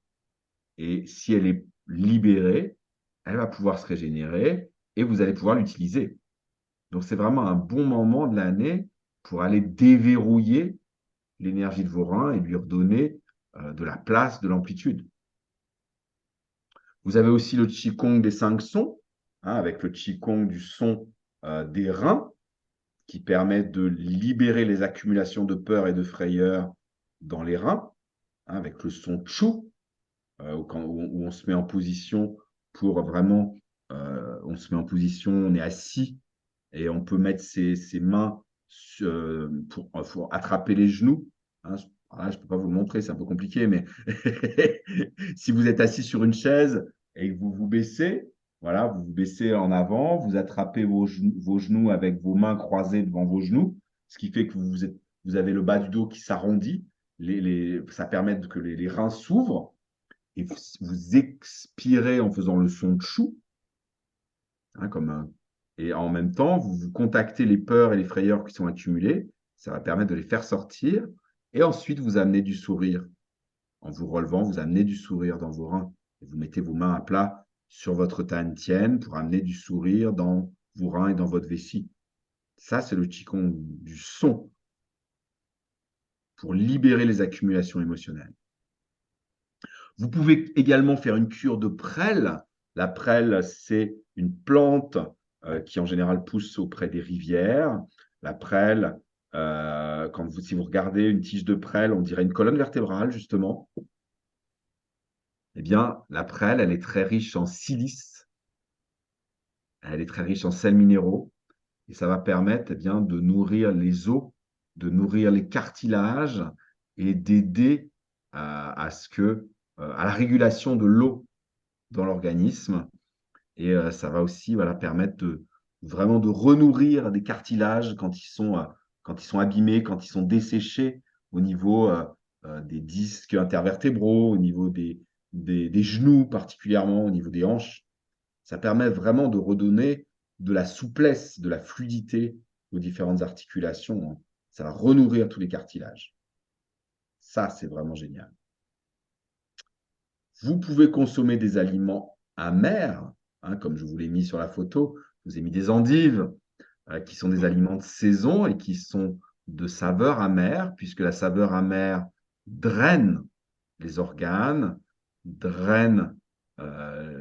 S1: Et si elle est libérée, elle va pouvoir se régénérer et vous allez pouvoir l'utiliser. Donc, c'est vraiment un bon moment de l'année pour aller déverrouiller l'énergie de vos reins et lui redonner de la place, de l'amplitude. Vous avez aussi le Qigong des 5 sons, avec le Qigong du son des reins, qui permet de libérer les accumulations de peur et de frayeur dans les reins, avec le son Chu, où on se met en position pour vraiment, on se met en position, on est assis et on peut mettre ses mains pour attraper les genoux. Hein, je ne peux pas vous le montrer, c'est un peu compliqué, mais si vous êtes assis sur une chaise et que vous vous baissez, voilà, vous vous baissez en avant, vous attrapez vos genoux avec vos mains croisées devant vos genoux, ce qui fait que vous avez le bas du dos qui s'arrondit, ça permet que les reins s'ouvrent, et vous expirez en faisant le son de chou, et en même temps, vous contactez les peurs et les frayeurs qui sont accumulées, ça va permettre de les faire sortir, et ensuite vous amenez du sourire. En vous relevant, vous amenez du sourire dans vos reins. Et vous mettez vos mains à plat sur votre tienne pour amener du sourire dans vos reins et dans votre vessie. Ça, c'est le Qigong du son pour libérer les accumulations émotionnelles. Vous pouvez également faire une cure de prêle. La prêle, c'est une plante qui en général pousse auprès des rivières. La prêle, si vous regardez une tige de prêle, on dirait une colonne vertébrale, justement. Eh bien, la prêle, elle est très riche en silice, elle est très riche en sels minéraux, et ça va permettre bien de nourrir les os, de nourrir les cartilages et d'aider à la régulation de l'eau dans l'organisme. Et ça va aussi permettre vraiment de renourrir des cartilages quand ils sont abîmés, quand ils sont desséchés au niveau des disques intervertébraux, au niveau des genoux particulièrement, au niveau des hanches. Ça permet vraiment de redonner de la souplesse, de la fluidité aux différentes articulations, hein. Ça va renourrir tous les cartilages. Ça, c'est vraiment génial. Vous pouvez consommer des aliments amers, comme je vous l'ai mis sur la photo. Je vous ai mis des endives, qui sont des aliments de saison et qui sont de saveur amère, puisque la saveur amère draine les organes, draine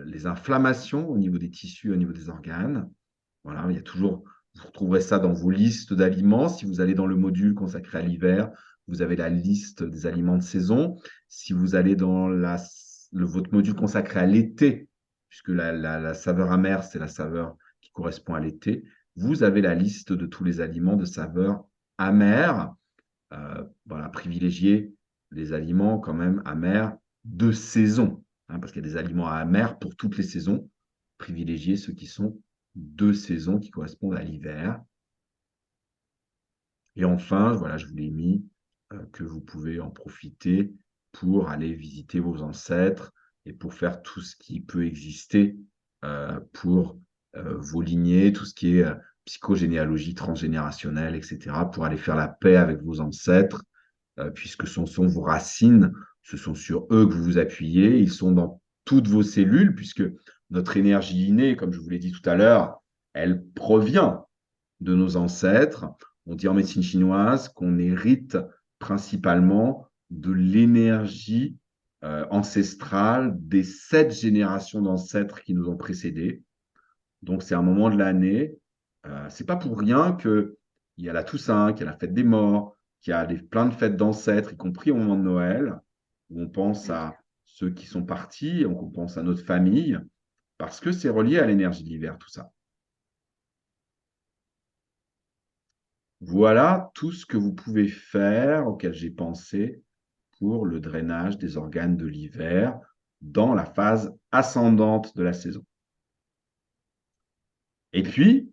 S1: les inflammations au niveau des tissus, au niveau des organes. Voilà, il y a toujours, vous retrouverez ça dans vos listes d'aliments. Si vous allez dans le module consacré à l'hiver, vous avez la liste des aliments de saison. Si vous allez dans votre module consacré à l'été, puisque la saveur amère, c'est la saveur qui correspond à l'été, vous avez la liste de tous les aliments de saveur amère. Voilà, privilégiez les aliments quand même amers de saison, parce qu'il y a des aliments amers pour toutes les saisons. Privilégiez ceux qui sont de saison, qui correspondent à l'hiver. Et enfin, voilà, je vous l'ai mis, que vous pouvez en profiter pour aller visiter vos ancêtres et pour faire tout ce qui peut exister pour vos lignées, tout ce qui est psychogénéalogie transgénérationnelle, etc., pour aller faire la paix avec vos ancêtres, puisque ce sont vos racines, ce sont sur eux que vous vous appuyez, ils sont dans toutes vos cellules, puisque notre énergie innée, comme je vous l'ai dit tout à l'heure, elle provient de nos ancêtres. On dit en médecine chinoise qu'on hérite principalement de l'énergie ancestrale des 7 générations d'ancêtres qui nous ont précédés. Donc, c'est un moment de l'année. C'est pas pour rien qu'il y a la Toussaint, qu'il y a la fête des morts, qu'il y a plein de fêtes d'ancêtres, y compris au moment de Noël, où on pense à ceux qui sont partis, on pense à notre famille, parce que c'est relié à l'énergie de l'hiver, tout ça. Voilà tout ce que vous pouvez faire, auquel j'ai pensé, pour le drainage des organes de l'hiver dans la phase ascendante de la saison. Et puis,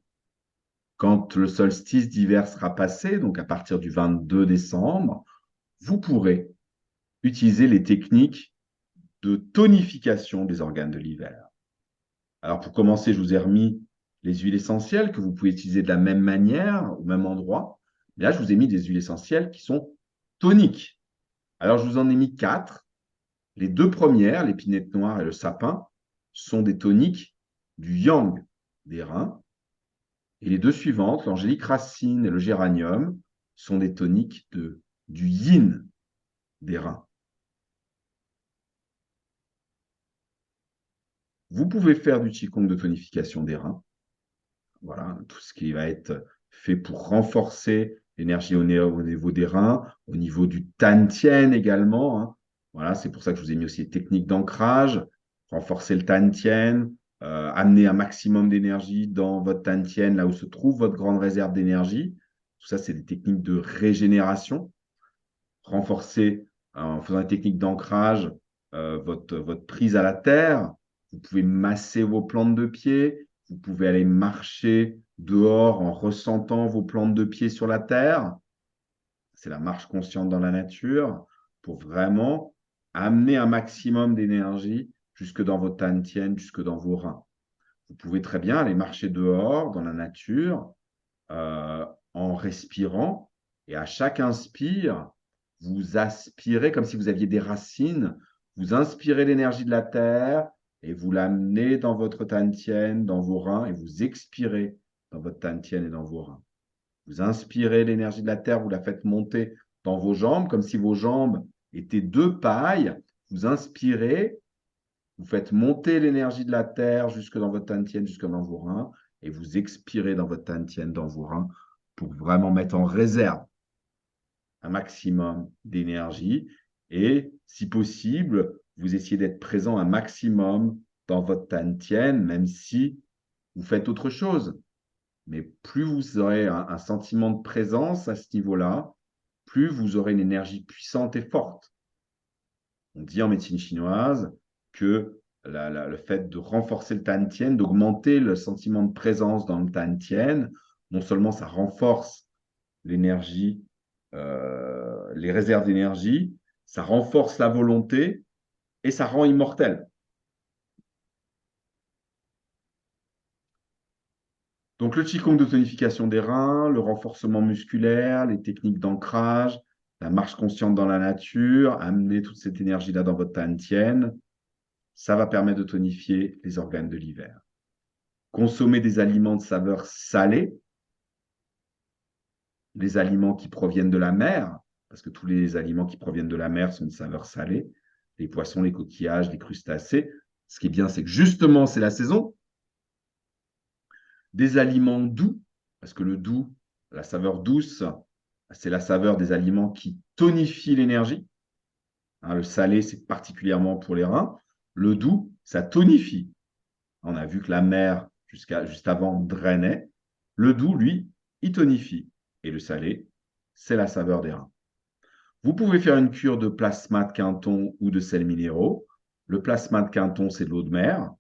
S1: quand le solstice d'hiver sera passé, donc à partir du 22 décembre, vous pourrez utiliser les techniques de tonification des organes de l'hiver. Alors pour commencer, je vous ai remis les huiles essentielles que vous pouvez utiliser de la même manière, au même endroit. Et là, je vous ai mis des huiles essentielles qui sont toniques. Alors je vous en ai mis 4. Les 2 premières, l'épinette noire et le sapin, sont des toniques du yang des reins. Et les 2 suivantes, l'angélique racine et le géranium, sont des toniques du yin des reins. Vous pouvez faire du qigong de tonification des reins. Voilà, tout ce qui va être fait pour renforcer l'énergie au niveau des reins, au niveau du tantien également, hein. Voilà, c'est pour ça que je vous ai mis aussi des techniques d'ancrage, renforcer le tantien, amener un maximum d'énergie dans votre tantien, là où se trouve votre grande réserve d'énergie. Tout ça, c'est des techniques de régénération. Renforcer, en faisant des techniques d'ancrage, votre prise à la terre. Vous pouvez masser vos plantes de pied. Vous pouvez aller marcher dehors en ressentant vos plantes de pied sur la terre. C'est la marche consciente dans la nature pour vraiment amener un maximum d'énergie jusque dans votre tantien, jusque dans vos reins. Vous pouvez très bien aller marcher dehors dans la nature en respirant et à chaque inspire, vous aspirez comme si vous aviez des racines, vous inspirez l'énergie de la terre et vous l'amenez dans votre tantien, dans vos reins, et vous expirez dans votre tantien et dans vos reins. Vous inspirez l'énergie de la terre, vous la faites monter dans vos jambes, comme si vos jambes étaient 2 pailles. Vous inspirez, vous faites monter l'énergie de la terre jusque dans votre tantien, jusque dans vos reins, et vous expirez dans votre tantien, dans vos reins, pour vraiment mettre en réserve un maximum d'énergie. Et si possible, vous essayez d'être présent un maximum dans votre tantien, même si vous faites autre chose. Mais plus vous aurez un sentiment de présence à ce niveau-là, plus vous aurez une énergie puissante et forte. On dit en médecine chinoise que le fait de renforcer le tantien, d'augmenter le sentiment de présence dans le tantien, non seulement ça renforce l'énergie, les réserves d'énergie, ça renforce la volonté et ça rend immortel. Donc, le qigong de tonification des reins, le renforcement musculaire, les techniques d'ancrage, la marche consciente dans la nature, amener toute cette énergie-là dans votre tantien, ça va permettre de tonifier les organes de l'hiver. Consommer des aliments de saveur salée, les aliments qui proviennent de la mer, parce que tous les aliments qui proviennent de la mer sont de saveur salée, les poissons, les coquillages, les crustacés. Ce qui est bien, c'est que justement, c'est la saison. Des aliments doux, parce que le doux, la saveur douce, c'est la saveur des aliments qui tonifient l'énergie. Hein, le salé, c'est particulièrement pour les reins. Le doux, ça tonifie. On a vu que la mer, juste avant, drainait. Le doux, lui, il tonifie. Et le salé, c'est la saveur des reins. Vous pouvez faire une cure de plasma de Quinton ou de sels minéraux. Le plasma de Quinton, c'est de l'eau de mer.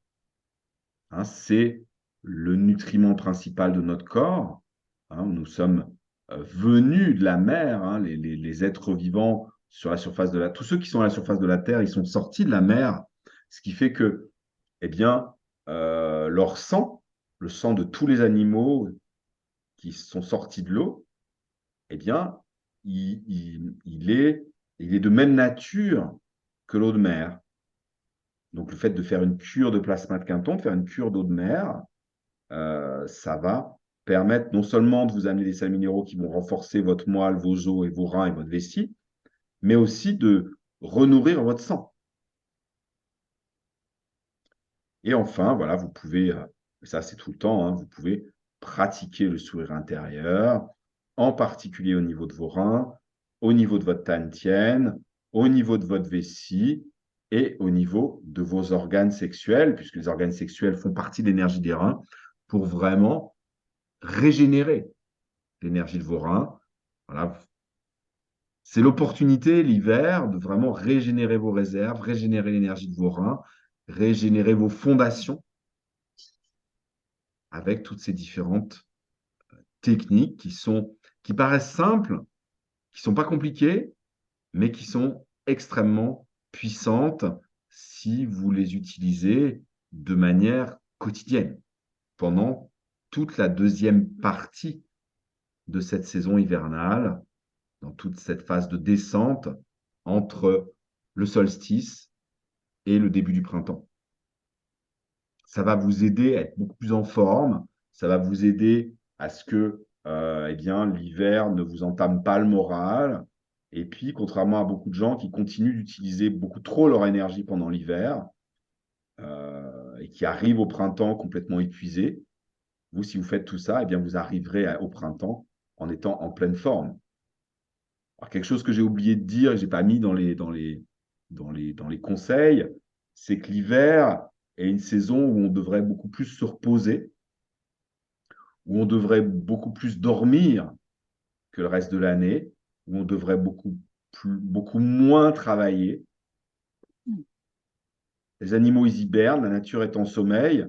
S1: Hein, c'est le nutriment principal de notre corps. Hein, nous sommes venus de la mer. Hein, les êtres vivants sur la surface de la Tous ceux qui sont à la surface de la Terre, ils sont sortis de la mer. Ce qui fait que, eh bien, leur sang, le sang de tous les animaux qui sont sortis de l'eau, eh bien, il est de même nature que l'eau de mer. Donc, le fait de faire une cure de plasma de Quinton, de faire une cure d'eau de mer, ça va permettre non seulement de vous amener des sels minéraux qui vont renforcer votre moelle, vos os et vos reins et votre vessie, mais aussi de renourrir votre sang. Et enfin, voilà, vous pouvez, ça c'est tout le temps, hein, vous pouvez pratiquer le sourire intérieur, en particulier au niveau de vos reins, au niveau de votre tantien, au niveau de votre vessie et au niveau de vos organes sexuels, puisque les organes sexuels font partie de l'énergie des reins, pour vraiment régénérer l'énergie de vos reins. Voilà. C'est l'opportunité, l'hiver, de vraiment régénérer vos réserves, régénérer l'énergie de vos reins, régénérer vos fondations, avec toutes ces différentes techniques qui paraissent simples, qui ne sont pas compliquées, mais qui sont extrêmement puissantes si vous les utilisez de manière quotidienne pendant toute la deuxième partie de cette saison hivernale, dans toute cette phase de descente entre le solstice et le début du printemps. Ça va vous aider à être beaucoup plus en forme, ça va vous aider à ce que eh bien, l'hiver ne vous entame pas le moral. Et puis, contrairement à beaucoup de gens qui continuent d'utiliser beaucoup trop leur énergie pendant l'hiver et qui arrivent au printemps complètement épuisés, vous, si vous faites tout ça, eh bien, vous arriverez au printemps en étant en pleine forme. Alors, quelque chose que j'ai oublié de dire et que je n'ai pas mis dans les conseils, c'est que l'hiver est une saison où on devrait beaucoup plus se reposer, où on devrait beaucoup plus dormir que le reste de l'année, où on devrait beaucoup moins travailler. Les animaux, ils hibernent, la nature est en sommeil.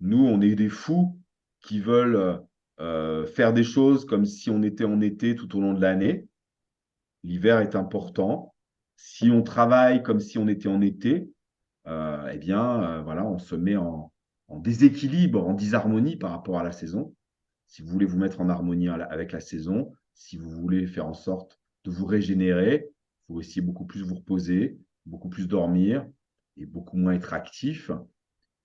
S1: Nous, on est des fous qui veulent faire des choses comme si on était en été tout au long de l'année. L'hiver est important. Si on travaille comme si on était en été, eh bien, voilà, on se met en déséquilibre, en disharmonie par rapport à la saison. Si vous voulez vous mettre en harmonie avec la saison, si vous voulez faire en sorte de vous régénérer, il faut aussi beaucoup plus vous reposer, beaucoup plus dormir et beaucoup moins être actif.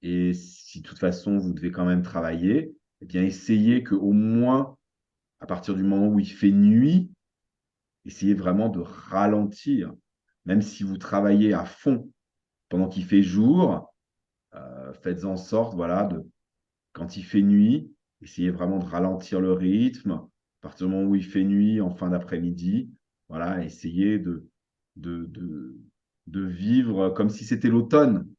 S1: Et si de toute façon, vous devez quand même travailler, eh bien, essayez qu'au moins, à partir du moment où il fait nuit, essayez vraiment de ralentir. Même si vous travaillez à fond pendant qu'il fait jour, faites en sorte, voilà, quand il fait nuit, essayez vraiment de ralentir le rythme. À partir du moment où il fait nuit, en fin d'après-midi, voilà, essayez de, de, de vivre comme si c'était l'automne.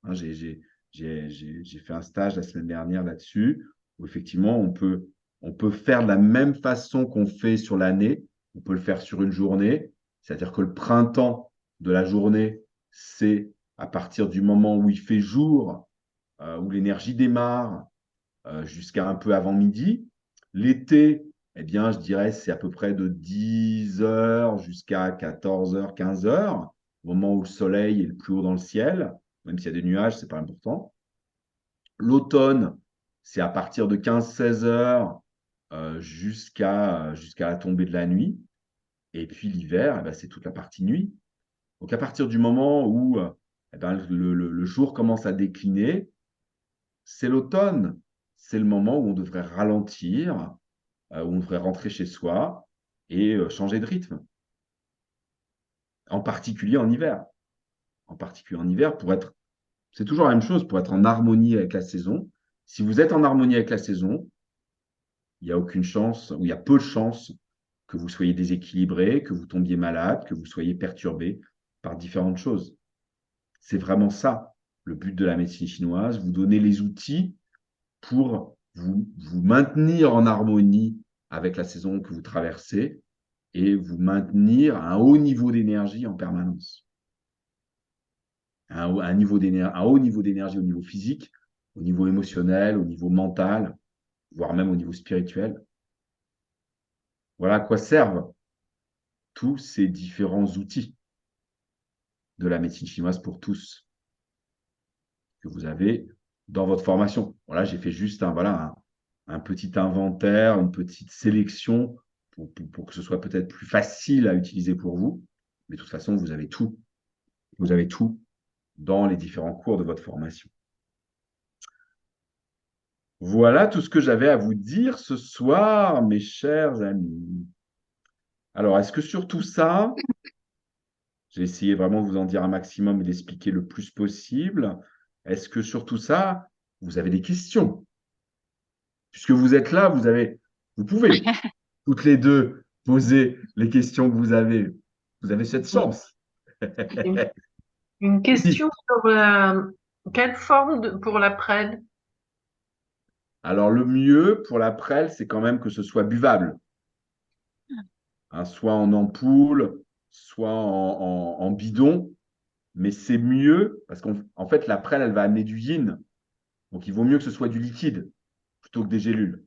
S1: Hein, j'ai fait un stage la semaine dernière là-dessus, où effectivement, on peut faire de la même façon qu'on fait sur l'année, on peut le faire sur une journée, c'est-à-dire que le printemps de la journée, c'est à partir du moment où il fait jour, où l'énergie démarre, jusqu'à un peu avant midi. L'été, eh bien, je dirais, c'est à peu près de 10 heures jusqu'à 14 heures, 15 heures, au moment où le soleil est le plus haut dans le ciel, même s'il y a des nuages, ce n'est pas important. L'automne, c'est à partir de 15-16 heures jusqu'à la tombée de la nuit. Et puis l'hiver, eh ben, c'est toute la partie nuit. Donc à partir du moment où eh ben, le jour commence à décliner, c'est l'automne. C'est le moment où on devrait ralentir, où on devrait rentrer chez soi et changer de rythme, en particulier en hiver. En particulier en hiver, c'est toujours la même chose, pour être en harmonie avec la saison. Si vous êtes en harmonie avec la saison, il n'y a aucune chance, ou il y a peu de chances que vous soyez déséquilibré, que vous tombiez malade, que vous soyez perturbé par différentes choses. C'est vraiment ça, le but de la médecine chinoise, vous donner les outils pour vous maintenir en harmonie avec la saison que vous traversez et vous maintenir à un haut niveau d'énergie en permanence. Un haut niveau d'énergie au niveau physique, au niveau émotionnel, au niveau mental, voire même au niveau spirituel. Voilà à quoi servent tous ces différents outils de la médecine chinoise pour tous que vous avez dans votre formation. Voilà, j'ai fait juste un petit inventaire, une petite sélection pour que ce soit peut-être plus facile à utiliser pour vous. Mais de toute façon, vous avez tout. Vous avez tout dans les différents cours de votre formation. Voilà tout ce que j'avais à vous dire ce soir, mes chers amis. Alors, est-ce que sur tout ça, j'ai essayé vraiment de vous en dire un maximum et d'expliquer le plus possible. Est-ce que sur tout ça, vous avez des questions? Puisque vous êtes là, vous pouvez toutes les deux poser les questions que vous avez. Vous avez cette chance.
S3: Une, une
S1: Oui.
S3: question sur quelle forme pour la prêle?
S1: Alors, le mieux pour la prêle, c'est quand même que ce soit buvable. Hein, soit en ampoule, soit en bidon. Mais c'est mieux parce qu'en fait, la prêle, elle va amener du yin. Donc, il vaut mieux que ce soit du liquide. plutôt que des gélules.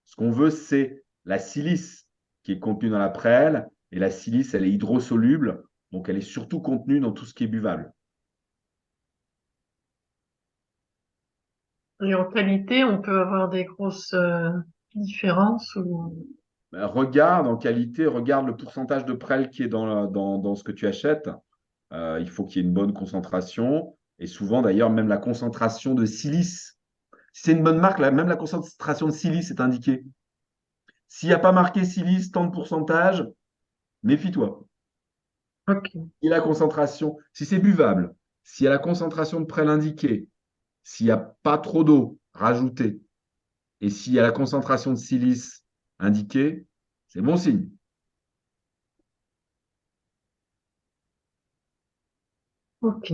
S1: Ce qu'on veut, c'est la silice qui est contenue dans la prêle. Et la silice, elle est hydrosoluble, donc elle est surtout contenue dans tout ce qui est buvable.
S3: Et en qualité, on peut avoir des grosses différences ou...
S1: Regarde en qualité, regarde le pourcentage de prêle qui est dans ce que tu achètes. Il faut qu'il y ait une bonne concentration. Et souvent, d'ailleurs, même la concentration de silice. Si c'est une bonne marque, même la concentration de silice est indiquée. S'il n'y a pas marqué silice, tant de pourcentage, méfie-toi.
S3: Ok.
S1: Si la concentration, si c'est buvable, s'il y a la concentration de prêle indiquée, s'il n'y a pas trop d'eau rajoutée, et s'il y a la concentration de silice indiquée, c'est bon signe.
S3: Ok.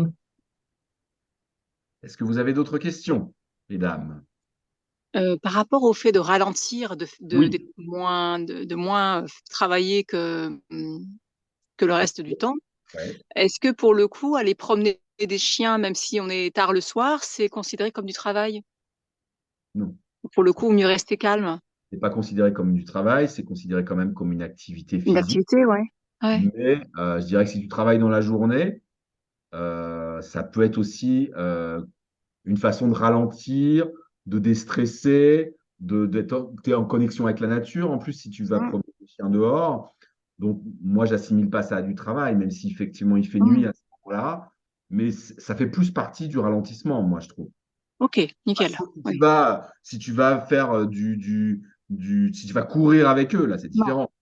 S1: Est-ce que vous avez d'autres questions, mesdames?
S2: Par rapport au fait de ralentir,
S1: Oui.
S2: d'être de moins travailler que le reste du temps,
S1: Ouais.
S2: est-ce que pour le coup, aller promener des chiens, même si on est tard le soir, c'est considéré comme du travail?
S1: Non.
S2: Ou pour le coup, mieux rester calme?
S1: Ce n'est pas considéré comme du travail, c'est considéré quand même comme une activité
S2: Une
S1: physique.
S2: activité, ouais. Ouais.
S1: Mais je dirais que si tu travailles dans la journée, ça peut être aussi une façon de ralentir, de déstresser, d'être t'es en connexion avec la nature. En plus, si tu vas
S2: Mmh,
S1: promener des chiens dehors, donc moi, j'assimile pas ça à du travail, même si effectivement il fait nuit
S2: mmh.
S1: à ce moment-là. Mais ça fait plus partie du ralentissement, moi, je trouve.
S2: OK, nickel.
S1: Sauf
S2: Oui.
S1: si tu vas faire si tu vas courir avec eux, là, c'est
S2: Non,
S1: différent.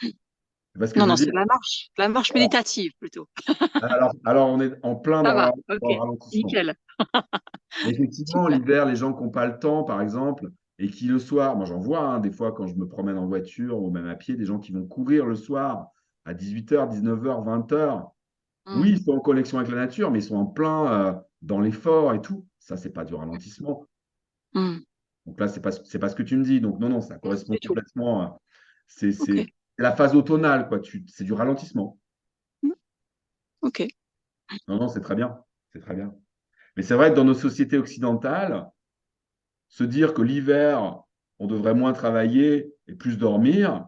S1: Tu vois ce que
S2: non,
S1: je veux
S2: non,
S1: dire?
S2: c'est la marche méditative plutôt.
S1: Alors, on est en plein
S2: Ça va,
S1: dans
S2: OK,
S1: le ralentissement.
S2: nickel.
S1: Effectivement,
S2: Super.
S1: l'hiver, les gens qui n'ont pas le temps, par exemple, et qui le soir, moi j'en vois hein, des fois quand je me promène en voiture ou même à pied, des gens qui vont courir le soir à 18h, 19h, 20h. Oui,
S2: Mmh,
S1: ils sont en connexion avec la nature, mais ils sont en plein dans l'effort et tout. Ça, c'est pas du ralentissement.
S2: mmh.
S1: Donc là, c'est pas ce que tu me dis. Donc non, non, ça
S2: Non,
S1: correspond
S2: du tout.
S1: complètement. C'est
S2: OK.
S1: la phase automnale, quoi. C'est du ralentissement.
S2: Mmh, OK.
S1: Non, non, c'est très bien. C'est très bien. Mais c'est vrai que dans nos sociétés occidentales, se dire que l'hiver, on devrait moins travailler et plus dormir,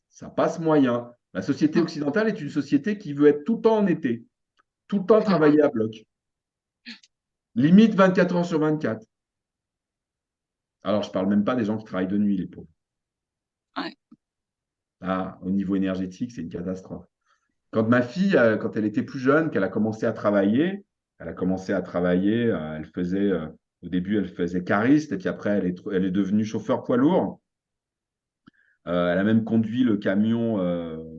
S1: ça passe moyen. La société
S2: Mmh,
S1: occidentale est une société qui veut être tout le temps en été, tout le temps
S2: mmh mh.
S1: travailler à bloc, limite 24 heures sur 24. Alors, je ne parle même pas des gens qui travaillent de nuit, les pauvres.
S2: Ouais.
S1: Ah, au niveau énergétique, c'est une catastrophe. Quand ma fille, quand elle était plus jeune, qu'elle a commencé à travailler, elle faisait, au début, elle faisait cariste, et puis après, elle est devenue chauffeur poids lourd. Elle a même conduit le camion,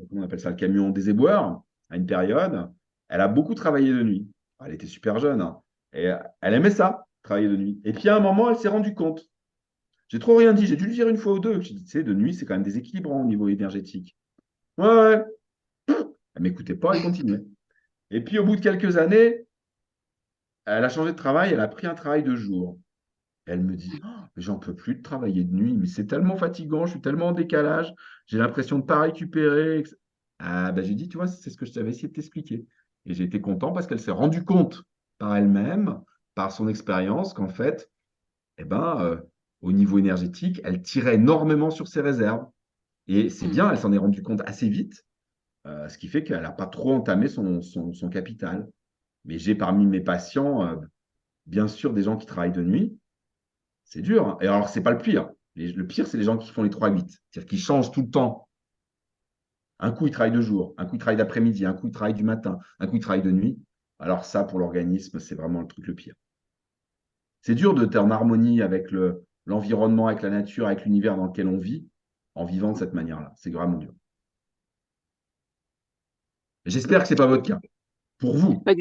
S1: comment on appelle ça, le camion des éboueurs à une période. Elle a beaucoup travaillé de nuit. Elle était super jeune, hein. Et elle aimait ça, travailler de nuit. Et puis à un moment, elle s'est rendue compte. J'ai trop rien dit, j'ai dû le dire une fois ou deux. Je dis, tu sais, de nuit, c'est quand même déséquilibrant au niveau énergétique. Ouais, ouais. Elle m'écoutait pas, elle continuait. Et puis au bout de quelques années, elle a changé de travail, elle a pris un travail de jour. Elle me dit, oh, mais j'en peux plus de travailler de nuit, mais c'est tellement fatigant, je suis tellement en décalage, j'ai l'impression de ne pas récupérer. Ah, ben, j'ai dit, tu vois, c'est ce que je t'avais essayé de t'expliquer. Et j'ai été content parce qu'elle s'est rendue compte par elle-même, par son expérience, qu'en fait, eh ben, au niveau énergétique, elle tirait énormément sur ses réserves. Et c'est
S2: Mmh.
S1: bien, elle s'en est rendue compte assez vite, ce qui fait qu'elle n'a pas trop entamé son capital. Mais j'ai parmi mes patients, bien sûr, des gens qui travaillent de nuit. C'est dur, hein. Et alors, c'est pas le pire. Le pire, c'est les gens qui font les 3-8. C'est-à-dire qu'ils changent tout le temps. Un coup, ils travaillent de jour, un coup, ils travaillent d'après-midi, un coup, ils travaillent du matin, un coup, ils travaillent de nuit. Alors ça, pour l'organisme, c'est vraiment le truc le pire. C'est dur d'être en harmonie avec l'environnement, avec la nature, avec l'univers dans lequel on vit, en vivant de cette manière-là. C'est vraiment dur. J'espère que ce n'est pas votre cas. Pour vous,
S2: Bah,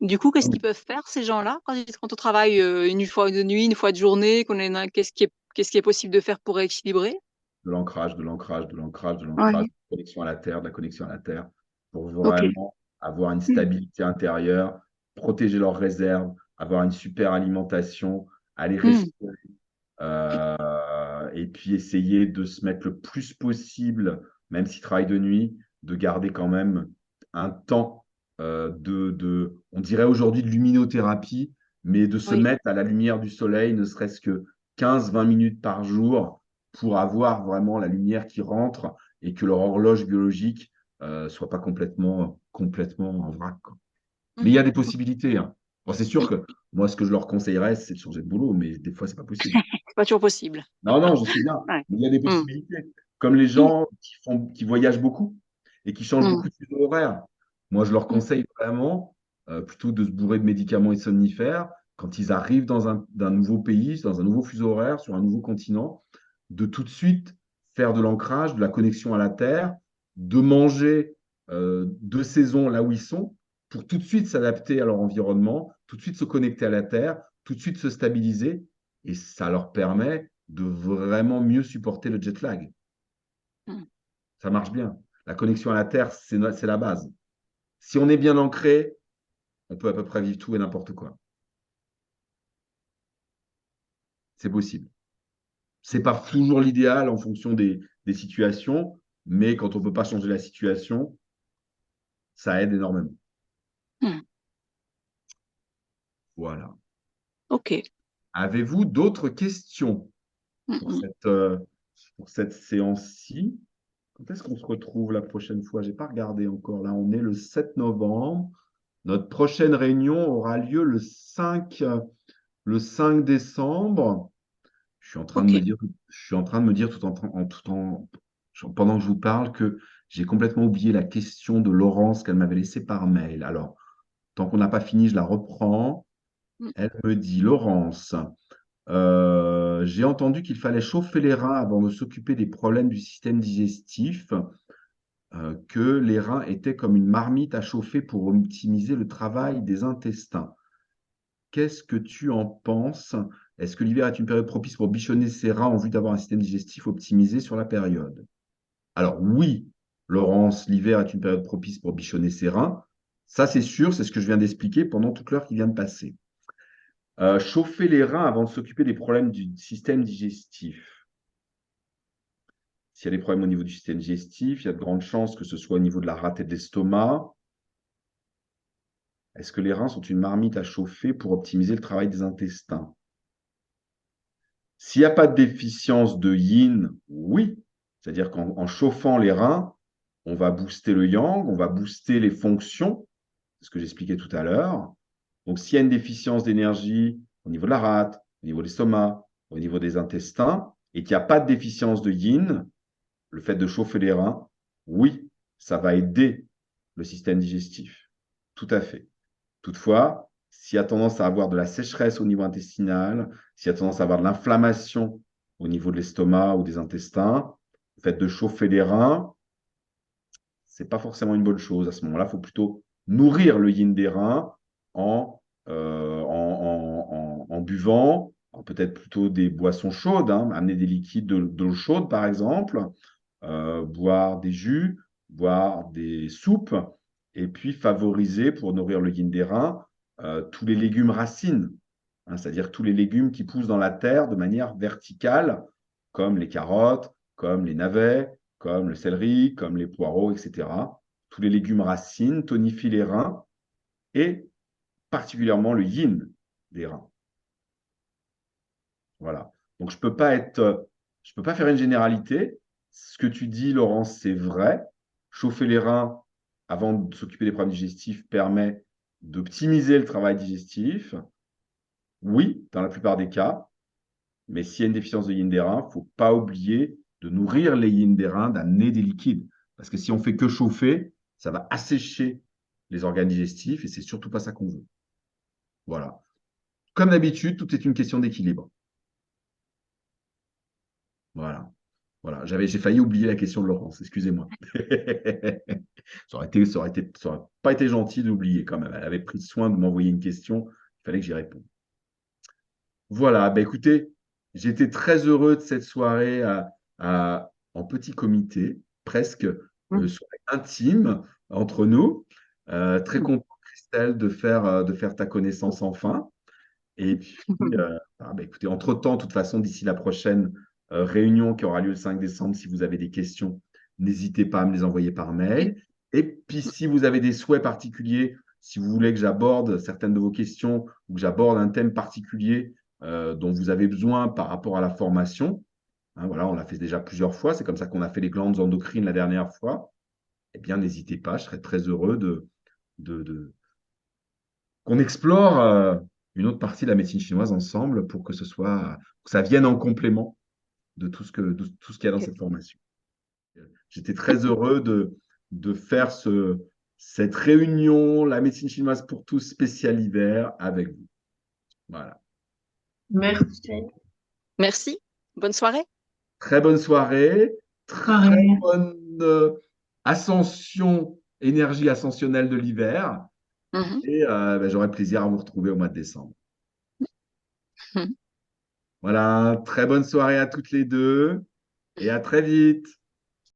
S2: du coup, qu'est-ce qu'ils peuvent faire ces gens-là quand on travaille, une fois de nuit, une fois de journée, qu'on est na qu'est-ce qui est possible de faire pour rééquilibrer?
S1: de l'ancrage, de l'ancrage, de l'ancrage, de l'ancrage,
S2: Ouais.
S1: de la connexion à la Terre, de la connexion à la Terre, pour
S2: OK.
S1: vraiment avoir une
S2: Mmh.
S1: stabilité intérieure, protéger leurs réserves, avoir une super alimentation, aller
S2: Mmh.
S1: respirer, et puis essayer de se mettre le plus possible, même s'ils travaillent de nuit, de garder quand même un temps on dirait aujourd'hui de luminothérapie, mais de se
S2: Oui.
S1: mettre à la lumière du soleil, ne serait-ce que 15-20 minutes par jour pour avoir vraiment la lumière qui rentre et que leur horloge biologique soit pas complètement en vrac, quoi. Mais il y a des possibilités, hein. Bon, c'est sûr
S2: Oui,
S1: que moi, ce que je leur conseillerais, c'est de changer de boulot, mais des fois, c'est pas possible.
S2: c'est pas toujours possible.
S1: Non, non, je sais bien.
S2: Ouais.
S1: Mais il y a des
S2: Mm.
S1: possibilités. Comme les
S2: Mm.
S1: gens qui voyagent beaucoup et qui changent
S2: Mm.
S1: beaucoup de fuseau horaire. Moi, je leur
S2: Mm.
S1: conseille vraiment plutôt de se bourrer de médicaments et de somnifères quand ils arrivent dans d'un nouveau pays, dans un nouveau fuseau horaire, sur un nouveau continent, de tout de suite faire de l'ancrage, de la connexion à la Terre, de manger de saison là où ils sont, pour tout de suite s'adapter à leur environnement, tout de suite se connecter à la Terre, tout de suite se stabiliser, et ça leur permet de vraiment mieux supporter le jet lag.
S2: Mm.
S1: Ça marche bien. La connexion à la Terre, c'est la base. Si on est bien ancré, on peut à peu près vivre tout et n'importe quoi. C'est possible. C'est pas toujours l'idéal en fonction des situations, mais quand on ne peut pas changer la situation, ça aide énormément.
S2: Mm.
S1: Voilà.
S2: Ok.
S1: Avez-vous d'autres questions
S2: Mm.
S1: pour
S2: Mm.
S1: cette séance-ci? Quand est-ce qu'on se retrouve la prochaine fois? Je n'ai pas regardé encore. Là, on est le 7 novembre. Notre prochaine réunion aura lieu le 5 décembre. Je suis en train de
S2: Ok.
S1: me dire, je suis en train de me dire pendant que je vous parle que j'ai complètement oublié la question de Laurence qu'elle m'avait laissée par mail. Alors, tant qu'on n'a pas fini, je la reprends.
S2: Mm.
S1: Elle me dit, Laurence, j'ai entendu qu'il fallait chauffer les reins avant de s'occuper des problèmes du système digestif, que les reins étaient comme une marmite à chauffer pour optimiser le travail des intestins. Qu'est-ce que tu en penses? Est-ce que l'hiver est une période propice pour bichonner ses reins en vue d'avoir un système digestif optimisé sur la période? Alors oui, Laurence, l'hiver est une période propice pour bichonner ses reins. Ça, c'est sûr, c'est ce que je viens d'expliquer pendant toute l'heure qui vient de passer. Chauffer les reins avant de s'occuper des problèmes du système digestif. S'il y a des problèmes au niveau du système digestif, il y a de grandes chances que ce soit au niveau de la rate et de l'estomac. Est-ce que les reins sont une marmite à chauffer pour optimiser le travail des intestins? S'il n'y a pas de déficience de yin, oui. C'est-à-dire qu'en chauffant les reins, on va booster le yang, on va booster les fonctions, c'est ce que j'expliquais tout à l'heure. Donc, s'il y a une déficience d'énergie au niveau de la rate, au niveau de l'estomac, au niveau des intestins, et qu'il n'y a pas de déficience de yin, le fait de chauffer les reins, oui, ça va aider le système digestif. Tout à fait. Toutefois, s'il y a tendance à avoir de la sécheresse au niveau intestinal, s'il y a tendance à avoir de l'inflammation au niveau de l'estomac ou des intestins, le fait de chauffer les reins, c'est pas forcément une bonne chose. À ce moment-là, il faut plutôt nourrir le yin des reins en, en buvant peut-être plutôt des boissons chaudes, hein, amener des liquides de l'eau chaude, par exemple, boire des jus, boire des soupes, et puis favoriser, pour nourrir le yin des reins, tous les légumes racines, hein, c'est-à-dire tous les légumes qui poussent dans la terre de manière verticale, comme les carottes, comme les navets, comme le céleri, comme les poireaux, etc. Tous les légumes racines tonifient les reins et particulièrement le yin des reins. Voilà. Donc, je peux pas faire une généralité. Ce que tu dis, Laurence, c'est vrai. Chauffer les reins avant de s'occuper des problèmes digestifs permet d'optimiser le travail digestif. Oui, dans la plupart des cas. Mais s'il y a une déficience de yin des reins, il ne faut pas oublier de nourrir les yin des reins, d'amener des liquides. Parce que si on fait que chauffer, ça va assécher les organes digestifs et c'est surtout pas ça qu'on veut. Voilà. Comme d'habitude, tout est une question d'équilibre. Voilà. Voilà. J'ai failli oublier la question de Laurence, excusez-moi. Ça aurait pas été gentil d'oublier quand même. Elle avait pris soin de m'envoyer une question, il fallait que j'y réponde. Voilà, bah écoutez, j'étais très heureux de cette soirée en petit comité, presque
S2: Mm.
S1: soirée intime entre nous. Très
S2: Mm.
S1: content, Christelle, de faire ta connaissance enfin. Et puis, bah, écoutez, entre-temps, de toute façon, d'ici la prochaine réunion qui aura lieu le 5 décembre, si vous avez des questions, n'hésitez pas à me les envoyer par mail. Et puis, si vous avez des souhaits particuliers, si vous voulez que j'aborde certaines de vos questions ou que j'aborde un thème particulier dont vous avez besoin par rapport à la formation, hein, voilà, on l'a fait déjà plusieurs fois, c'est comme ça qu'on a fait les glandes endocrines la dernière fois, eh bien, n'hésitez pas, je serais très heureux de qu'on explore une autre partie de la médecine chinoise ensemble pour que ça vienne en complément de tout ce qu'il y a dans
S2: Ok.
S1: cette formation. J'étais très heureux de faire cette réunion, la médecine chinoise pour tous spécial hiver avec vous. Voilà.
S3: Merci.
S2: Merci. Bonne soirée.
S1: Très bonne soirée, très
S3: Pareil.
S1: bonne ascension, énergie ascensionnelle de l'hiver.
S2: Mhm.
S1: Et ben, j'aurai plaisir à vous retrouver au mois de décembre.
S2: Mhm.
S1: Voilà, très bonne soirée à toutes les deux et à très vite.